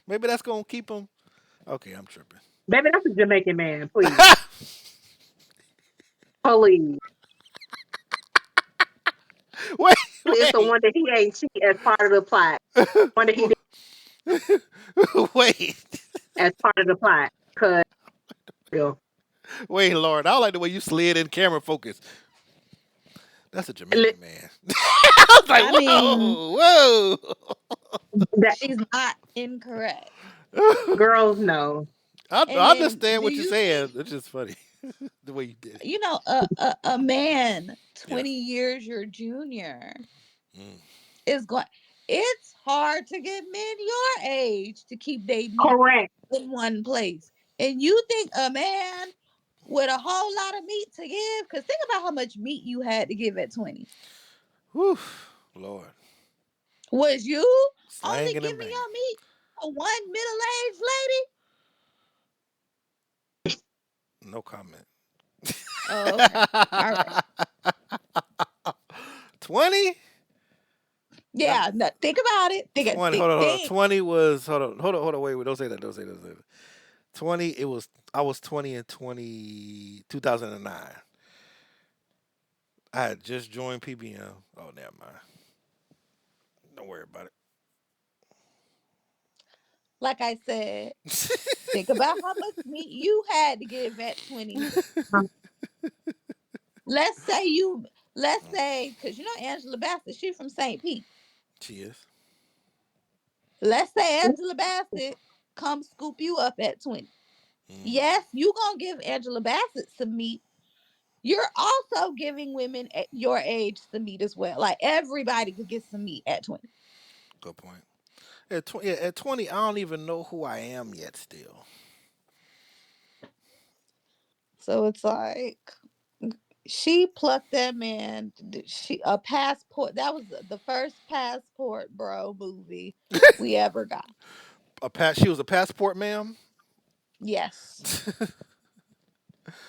Maybe that's gonna keep him. Okay, I'm tripping. Baby, that's a Jamaican man. Please, please. Wait, It's the wait, one that he ain't cheat as part of the plot. One that he did wait, as part of the plot. Cause real. wait, Lord. I like the way you slid in camera focus. That's a Li- Jamaican man. I was like, I mean, whoa, that she's not incorrect. whoa. girls know. And I then, understand do what you're you think saying. It's just funny the way you did it. a man Yeah. 20 years your junior Mm. is going? It's hard to get men your age to keep their meat Correct. in one place, and you think a man with a whole lot of meat to give? Because think about how much meat you had to give at 20. Whew, Lord, Was you only slanging and giving banging. your meat to one middle-aged lady? No comment. Oh, okay. All right. 20? That Yeah, no, think about it. 20. Think, Hold on. think. 20 was hold on. Wait. Don't say that. Don't say that. Don't say that. 20. It was. I was 20 in 2009. I had just joined PBM. Oh, never mind. Don't worry about Like I said, it. think about how much meat you had to give at 20. Let's say you, let's say, because you know Angela Bassett, she's from St. Pete. Cheers. Let's say Angela Bassett come scoop you up at 20. Mm, Yes, you gonna give Angela Bassett some meat. You're also giving women at your age some meat as well. Like everybody could get some meat at 20. good point. At 20, I don't even know who I am yet. Still, So it's like she plucked that man. She a passport. That was the first passport bro movie we ever got. She was a passport, ma'am. Yes,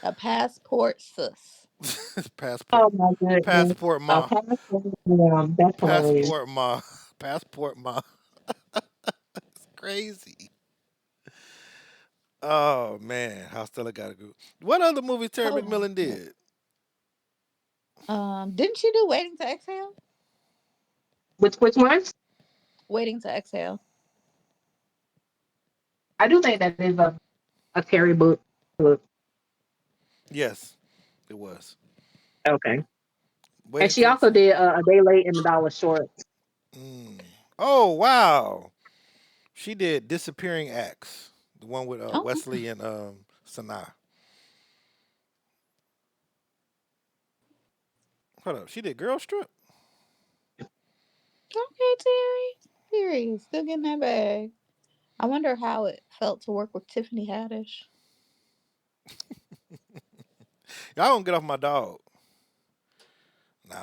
a passport sus. Passport, Oh my goodness. passport ma, Okay. That's hilarious. passport ma, passport ma. Crazy. Oh man, how Stella got a group. What other movie Terry Oh my McMillan god. did? Didn't she do Waiting to Exhale? Which ones? Waiting to Exhale. I do think that is a Terry book. Yes, it was. Okay. And Waiting she to also Exhale. did A Day Late and a Dollar Short. Mm. Oh wow, she did Disappearing Acts, the one with Oh, Wesley and Sanaa. Hold up, she did Girl Strip. okay, Terry. Terry, still getting that bag. I wonder how it felt to work with Tiffany Haddish. Y'all don't get off my dog. Nah,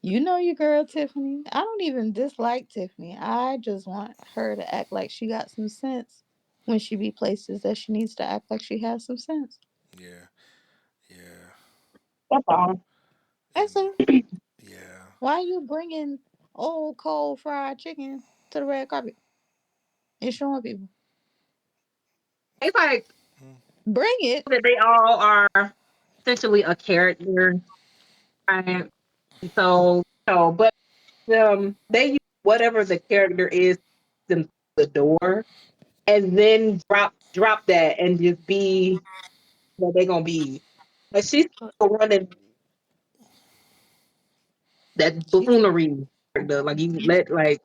You know your girl Tiffany. I don't even dislike Tiffany. I just want her to act like she got some sense when she be places that she needs to act like she has some sense. yeah, yeah, That's all. That's and it. yeah. Why you bringing old cold fried chicken to the red carpet and showing people? It's like Hmm. Bring it. that they all are essentially a character, right? But they use whatever the character is them the door, and then drop that and just be what they're gonna be. But she's still running that She's buffoonery character. Like you let you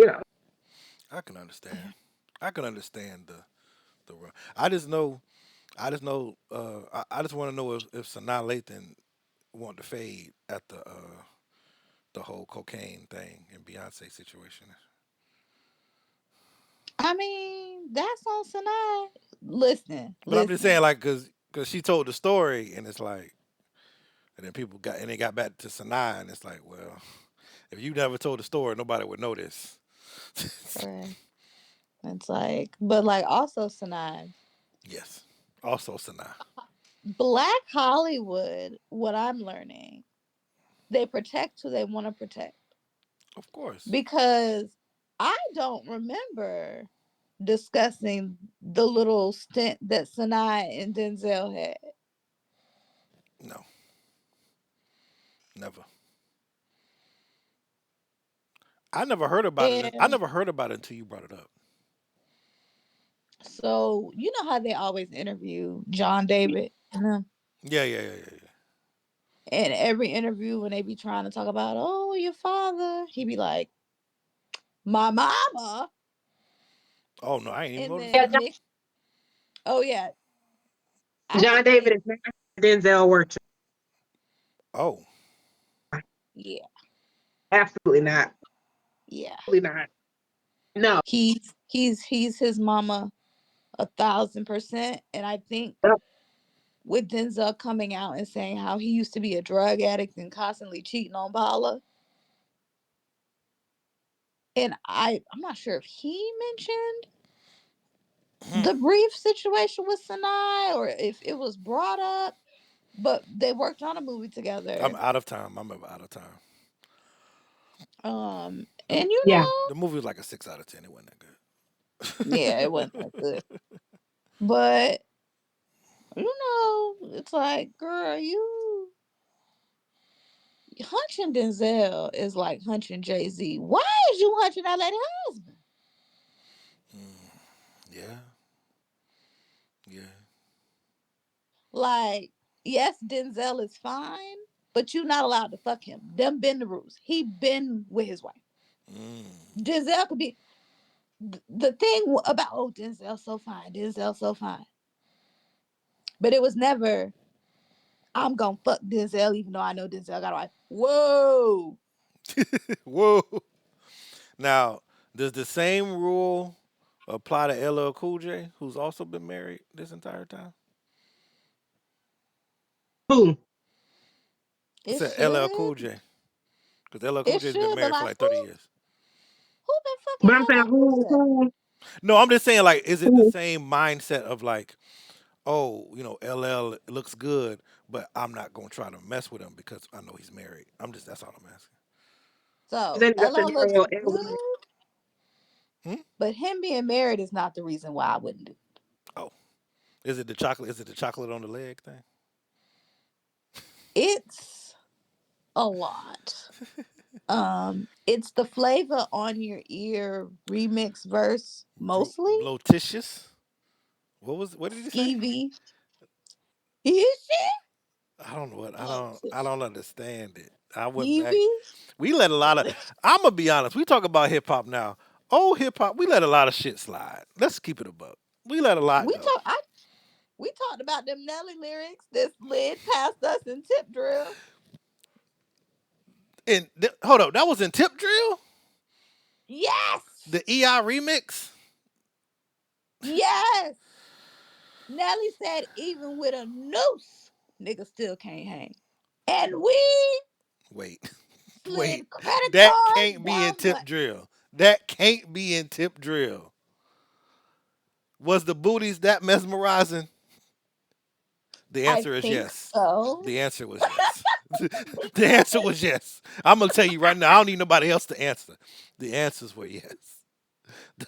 know. I can understand. I can understand the run. I just know. I just know. I just want to know if Sanaa Lathan want to fade at the whole cocaine thing and Beyonce situation. I mean, that's on Sinai. Listen, But I'm just saying, listen. like, cause she told the story, and it's like, and then they got back to Sanaa, and it's like, well, if you never told the story, nobody would know this. Correct. It's like, but like also Sinai. Yes. Also Sanaa, Black Hollywood, what I'm learning, they protect who they want to protect. of course. Because I don't remember discussing the little stint that Sinai and Denzel had. No, never. I never heard about it. I And never heard about it until you brought it up. so, you know how they always interview John David and them? Yeah, yeah, yeah, yeah, yeah. And every interview, when they be trying to talk about, oh, your father, he be like, my mama. Oh no, I ain't even And know this Yeah, then much. Nick, oh, yeah, I John don't David think, is not Denzel Washington. Oh, yeah, Absolutely not. yeah. Absolutely not. No. He's his mama 1,000%. And I think with Denzel coming out and saying how he used to be a drug addict and constantly cheating on Paula, and I'm not sure if he mentioned the brief situation with Sinai or if it was brought up, but they worked on a movie I'm together. out of time. I'm out of time. The And you Yeah. the movie was like a 6 out of 10. It wasn't that know, yeah, it wasn't that good. But it's like, girl, you hunching Denzel is like hunching Jay-Z. Why is you hunching that lady husband? good. Yeah, yeah. Like, yes, Denzel is fine, but you're not allowed to fuck him. Them been the rules. He been with his wife. Mm. Denzel could be the thing about, oh, Denzel so fine, Denzel so fine. But it was never, I'm gonna fuck Denzel even though I know Denzel got a wife. Whoa. Whoa. Now, does the same rule apply to LL Cool J, who's also been married this entire time? Who? I It said LL Cool should. J because LL Cool It J's been should, but married for like like 30 years. who been fucking But I'm saying LL Cool J? No, I'm just saying, like, is it the who same mindset of like, oh, LL looks good, but I'm not gonna try to mess with him because I know he's married. That's all I'm asking. So presented a LL looks scenario and women. good, Hmm? but him being married is not the reason why I wouldn't do it. Oh, is it the chocolate? Is it the chocolate on the leg thing? It's a lot. It's the flavor on your ear remix verse mostly. Blotitious? What did he say? Skeevy. Is she? I don't know what I Blowfish. don't understand it. I went back. Skeevy. We let a lot of. I'm gonna be honest. We talk about hip hop now. Old hip hop, we let a lot of shit slide. Let's keep it a buck. We let a lot We go. talk. We talked about them Nelly lyrics that slid past us in tip drill. And hold up, that was in Tip Drill, the Yes. EI remix. Yes. Nelly said, even with a noose, nigga still can't hang. And we Wait, wait, slid credit that cards can't be in down Tip what? Drill. That can't be in Tip Drill. Was the booties that mesmerizing? The I answer is think yes. so. The answer was yes. The answer was yes. I'm gonna tell you right now. I don't need nobody else to answer. The answers were yes.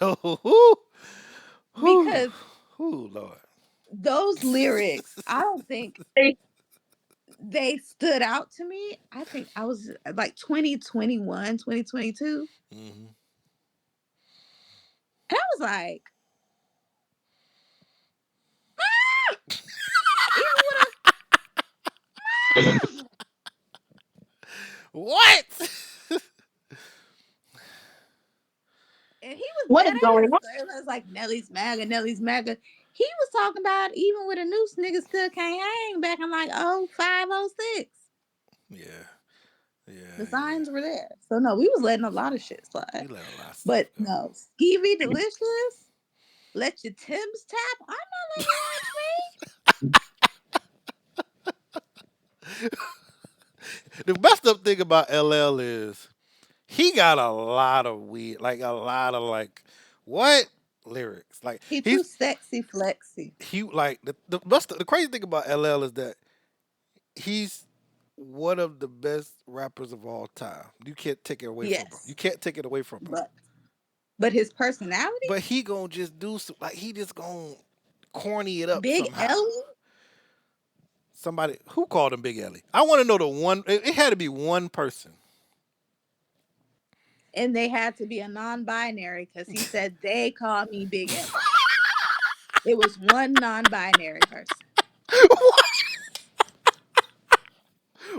Whoo, whoo, Because whoo, Lord. those lyrics, I don't think Hey, they stood out to me. I think I was like 2021, 2022. Hmm. And I was like, even with What? and he was what dead is going ass. on? So everybody's like, Nelly's MAGA, Nelly's MAGA. He was talking about even with a noose, niggas still can't hang back in like 05, 06. Yeah, The yeah, yeah. signs were there. So no, we was letting a lot of shit slide. We let a lot of stuff But go. no, Skeevy Delicious, let your Tim's tap. I'm not letting you watch me. The messed up thing about LL is he got a lot of weird, like a lot of like what lyrics. Like He too sexy flexy. he like the crazy thing about LL is that he's one of the best rappers of all time. You can't take it away from him. You Yes. can't take it away from him. But his personality, But he gonna just do some, like he just gonna corny it up Big somehow. Ellie, Somebody who called him Big Ellie. I want to know the one. It had to be one person. and they had to be a non-binary because he said they call me Big Ellie. It was one non-binary person.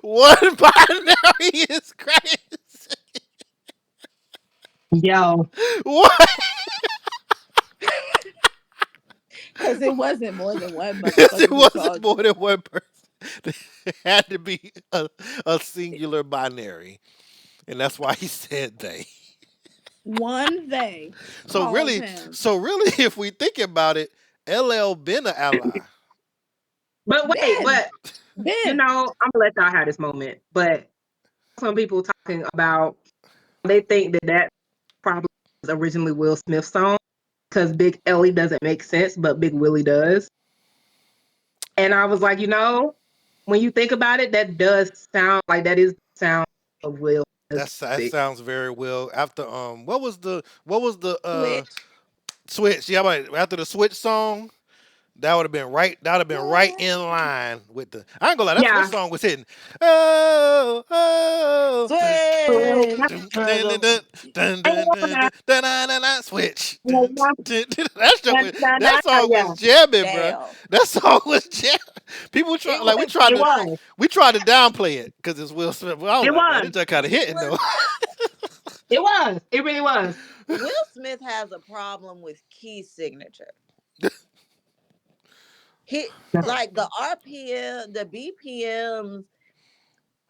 One binary is crazy. Yo, What? Because it wasn't more than one Because it motherfucker who wasn't called more you. than one person. It had to be a singular binary, and that's why he said they. One they So called really, him so really, if we think about it, LL been an ally. but wait, Ben. but Ben. I'm gonna let y'all have this moment. But some people talking about they think that probably was originally Will Smith's song because Big Ellie doesn't make sense, but Big Willie does. And I was like, when you think about it, that does sound like that is the sound of Will Smith's That music. sounds very well. After what was the Switch. switch? Yeah, after the switch song, that would have been right. That would have been right in line with the. I ain't gonna lie, that switch Yeah. song was hitting. Oh, oh, Switch. switch. That song Yeah, was jamming, bro. Damn. That song was jamming. People try It like was it not. was. we tried to downplay it because it's Will Smith. But I was It like, man, was. this just kind of It hitting was though. not. It was. It really was. Will Smith has a problem with key signature. He like the RPM, the BPMs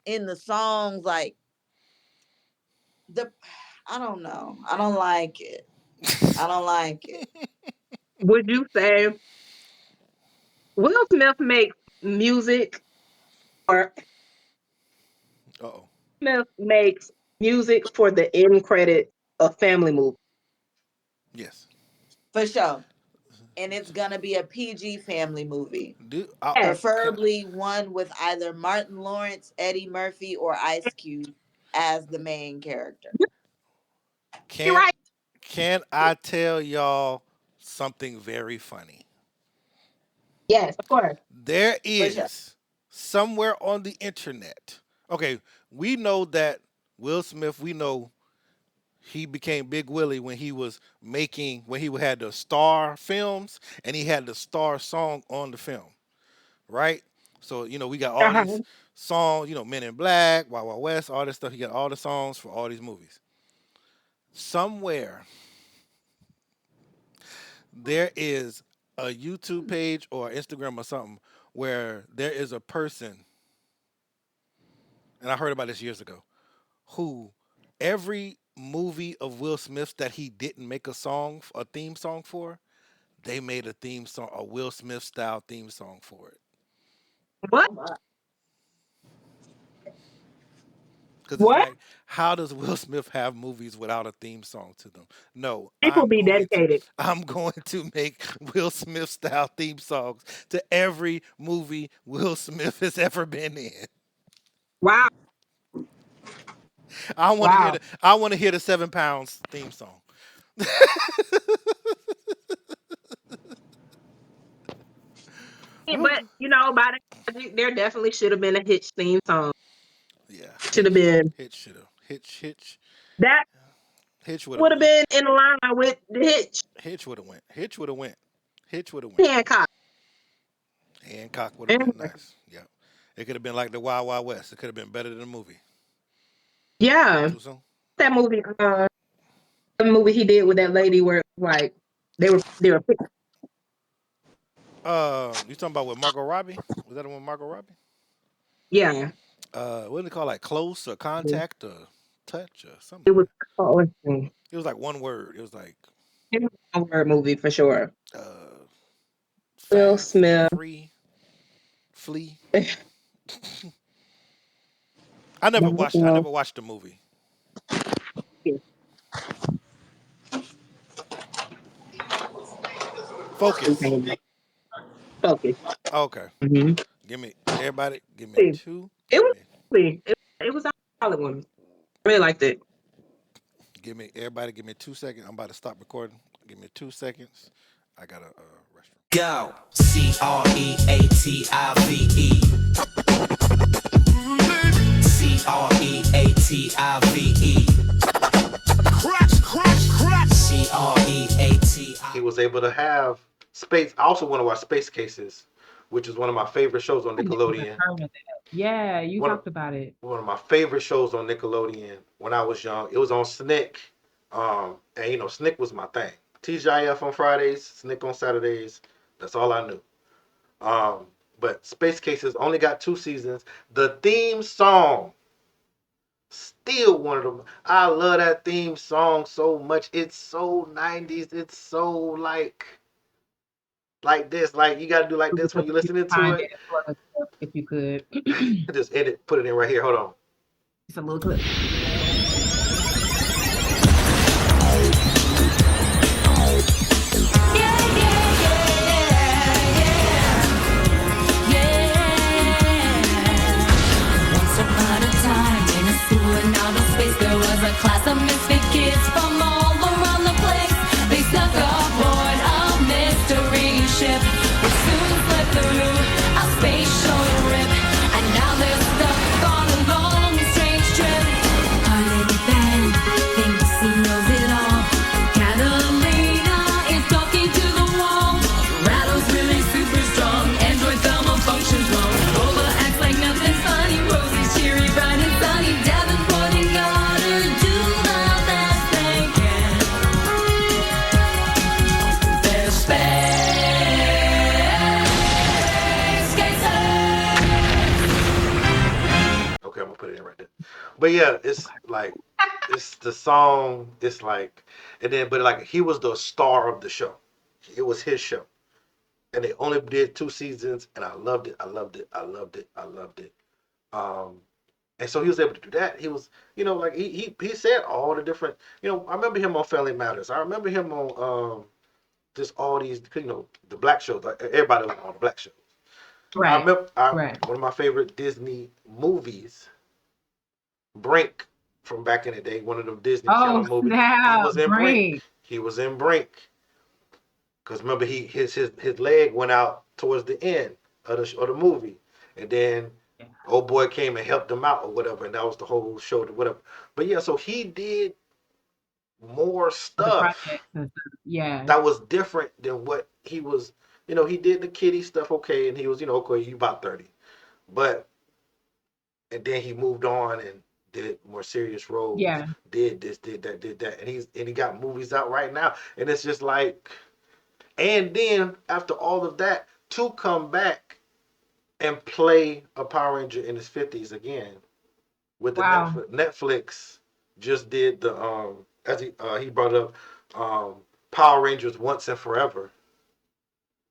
in the songs, like the I don't know. I don't like it. I don't like it. Would you say Will Smith makes music or Uh-oh. Smith makes music for the end credit of family movies? Yes. For sure. And it's gonna be a PG family movie. Yes, Can, Preferably one with either Martin Lawrence, Eddie Murphy, or Ice Cube as the main character. you're can right. can I tell y'all something very funny? Yes, of course. There For sure. is somewhere on the internet. Okay, we know that Will Smith, we know he became Big Willie when he was making when he had the Star films and he had the Star song on the film, right? So, we got all these Uh-huh. songs, Men in Black, Wild Wild West, all this stuff. He got all the songs for all these movies. Somewhere there is a YouTube page or Instagram or something where there is a person, and I heard about this years ago, who every movie of Will Smith's that he didn't make a theme song for, they made a theme song, a Will Smith style theme song for it. What? Oh my. Because it's What? like, how does Will Smith have movies without a theme song to them? No, People be dedicated. I'm going to make Will Smith style theme songs to every movie Will Smith has ever been in. Wow. Wow. I want to hear the 7 Pounds theme song. Yeah, but by the logic, there definitely should have been a Hitch theme song. Yeah, Should have been Hitch should have. that Hitch would have would have went. been in line with the Hitch Hitch would have went. Hitch would have went. Hitch would have went. Hancock. Hancock would have been Anyway, nice. Yeah. It could have been like the Wild Wild West. It could have been better than the movie. yeah, Too soon? that movie. The movie he did with that lady where like they were You talking about with Margot Robbie? Was that the one with Margot Robbie? yeah. What did they call, like close or contact or touch or something It like was that? oh, let's see. It was like one word. It was like It was a horror movie for sure. uh Will fast, Smith. free, flee. Yeah. I never watched the movie. Focus. Focus. Okay. Mm-hmm. Give me It two. Give was me it was a solid one. I really liked it. give me 2 seconds. I'm about to stop recording. Give me 2 seconds. I got a restroom. Go. Creativecrunchinc. He was able to have space. I also want to watch Space Cases, which is one of my favorite shows on I never Nickelodeon. heard of that. Yeah, you One of, talked about it. one of my favorite shows on Nickelodeon when I was young. It was on Snick. And Snick was my thing. TGIF on Fridays, Snick on Saturdays. That's all I knew. But Space Cases only got 2 seasons. The theme song, still one of them. I love that theme song so much. It's so 90s. It's so like this. Like you gotta do like this when you're listening to Find it. it for us, if you could. Just edit, put it in right here. Hold on. Just a little clip. Once upon a time, in a school in outer space, there was a class of misfit kids from all around the place. They snuck aboard a mystery ship, which soon fled through a spatial rip, and now they're stuck on a long, strange trip. Hard to defend, thinks he knows it all. Catalina is talking to the wall. Rattle's really super strong. Android Thelma functions wrong. Rover acts like nothing's funny. Rosie's cheery, bright and sunny. Davenport and Goddard do the best they can. They're space cases. Okay, I'm gonna put it in right there. But yeah, it's like it's the song. It's like And then, but like he was the star of the show. It was his show, and they only did 2 seasons, and I loved it. I loved it. I loved it. I loved it. Um, and so he was able to do that. He was, like he said all the different. I remember him on Family Matters. I remember him on just all these, the black shows. Like, everybody was on the black shows. I Right. remember Right. one of my favorite Disney movies, Brink, from back in the day. One of them Disney Oh, Channel movies. He snap. was in Brink. Brink. He was in Brink. Because remember, his leg went out towards the end of the movie, and then Yeah. old boy came and helped him out or whatever, and that was the whole show or whatever. But yeah, so he did more Other stuff projects and stuff. Yeah. that was different than what he was. He did the kiddie stuff, okay, and he was, okay, you about 30, but and then he moved on and did more serious roles, Yeah. did this, did that, and he got movies out right now, and it's just like. And then after all of that, to come back and play a Power Ranger in his 50s again with the Wow. Netflix just did the as he brought up Power Rangers Once and Forever.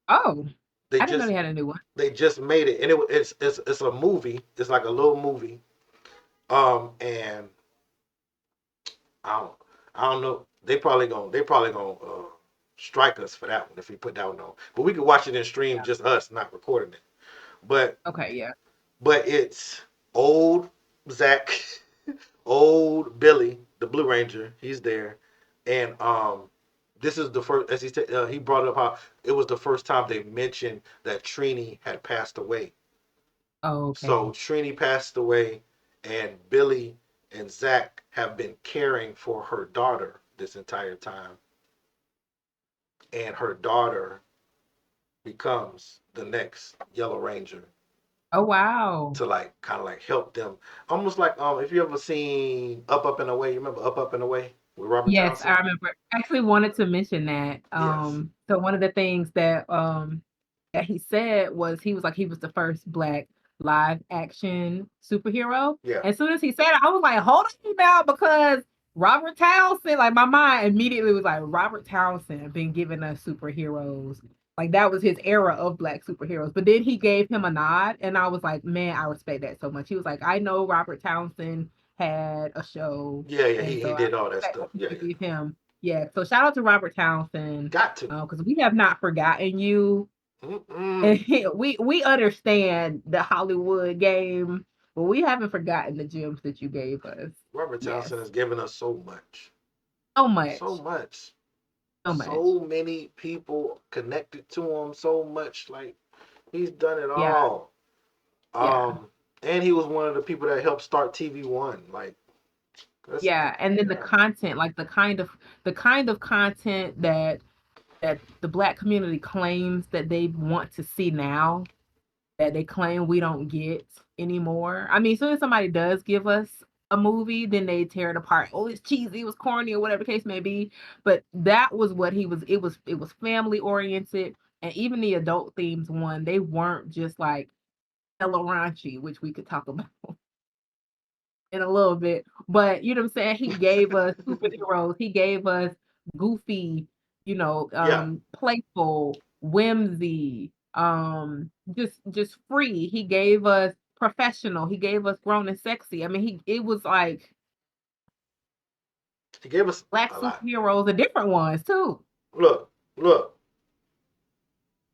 Oh, They I didn't know just they had a new one. they just made it, and it's a movie. It's like a little movie. And I don't I don't know. They probably gonna strike us for that one if we put that one on. But we could watch it in stream, Yeah. just us, not recording it. But Okay. Yeah. it's old Zach, old Billy, the Blue Ranger. He's there, and this is the first. As he brought up how it was the first time they mentioned that Trini had passed away. Oh, So okay. Trini passed away, and Billy and Zach have been caring for her daughter this entire time, and her daughter becomes the next Yellow Ranger Oh, wow. to like kind of like help them, almost like if you ever seen Up and Away. You remember Up and Away with Robert Yes, I Townsend? remember. I actually wanted to mention that. Yes. So one of the things that he said was he was the first black live action superhero. Yeah. And as soon as he said it, I was like, hold on now, because Robert Townsend, like my mind immediately was like, Robert Townsend been giving us superheroes. Like that was his era of black superheroes. But then he gave him a nod, and I was like, man, I respect that so much. He was like, I know Robert Townsend had a show, Yeah. Yeah. and He so I did all that respect stuff. that Yeah. he Yeah. gave him. Yeah. So shout out to Robert Townsend, Got to. because we have not forgotten you. Mm-mm. And we understand the Hollywood game, but we haven't forgotten the gems that you gave us. Robert Yes. Townsend has given us so much. So So much. much. So much. So many people connected to him. So much. Like he's done it Yeah. all. Yeah. And he was one of the people that helped start TV One. Like that's Yeah. And then the yeah. content, like the kind of content that the black community claims that they want to see now, that they claim we don't get anymore. I mean, as soon as somebody does give us a movie, then they tear it apart. Oh, it's cheesy, it was corny, or whatever the case may be. But that was what he was. It was family oriented, and even the adult themes one, they weren't just like hella raunchy, which we could talk about in a little bit. But you know what I'm saying? He gave us superheroes. He gave us goofy, Yeah. playful, whimsy, just free. He gave us professional. He gave us grown and sexy. I mean, it was like He gave us black a lot. superheroes, the different ones too. Look, look.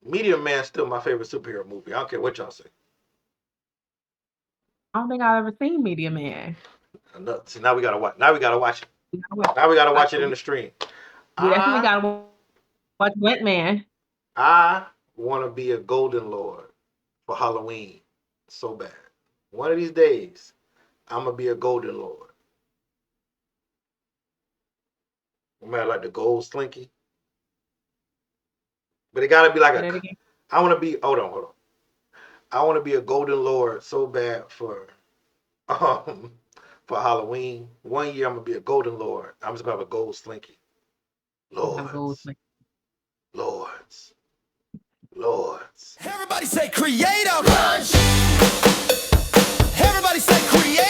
Medium Man's still my favorite superhero movie. I don't care what y'all say. I don't think I've ever seen Media Man. See, now we gotta watch. Now we gotta watch it. We gotta watch- Now we gotta I- watch it in the stream. we definitely I gotta watch Wet Man. I want to be a Golden Lord for Halloween so bad. One of these days, I'm gonna be a Golden Lord. I'm gonna like the gold slinky, but it gotta be like Say a. that again. I want to be. Hold on. I want to be a Golden Lord so bad um for Halloween. One year I'm gonna be a Golden Lord. I'm just gonna have a gold slinky. Have gold Lords, slinky. lords, lords. Everybody say creative. Everybody say creative.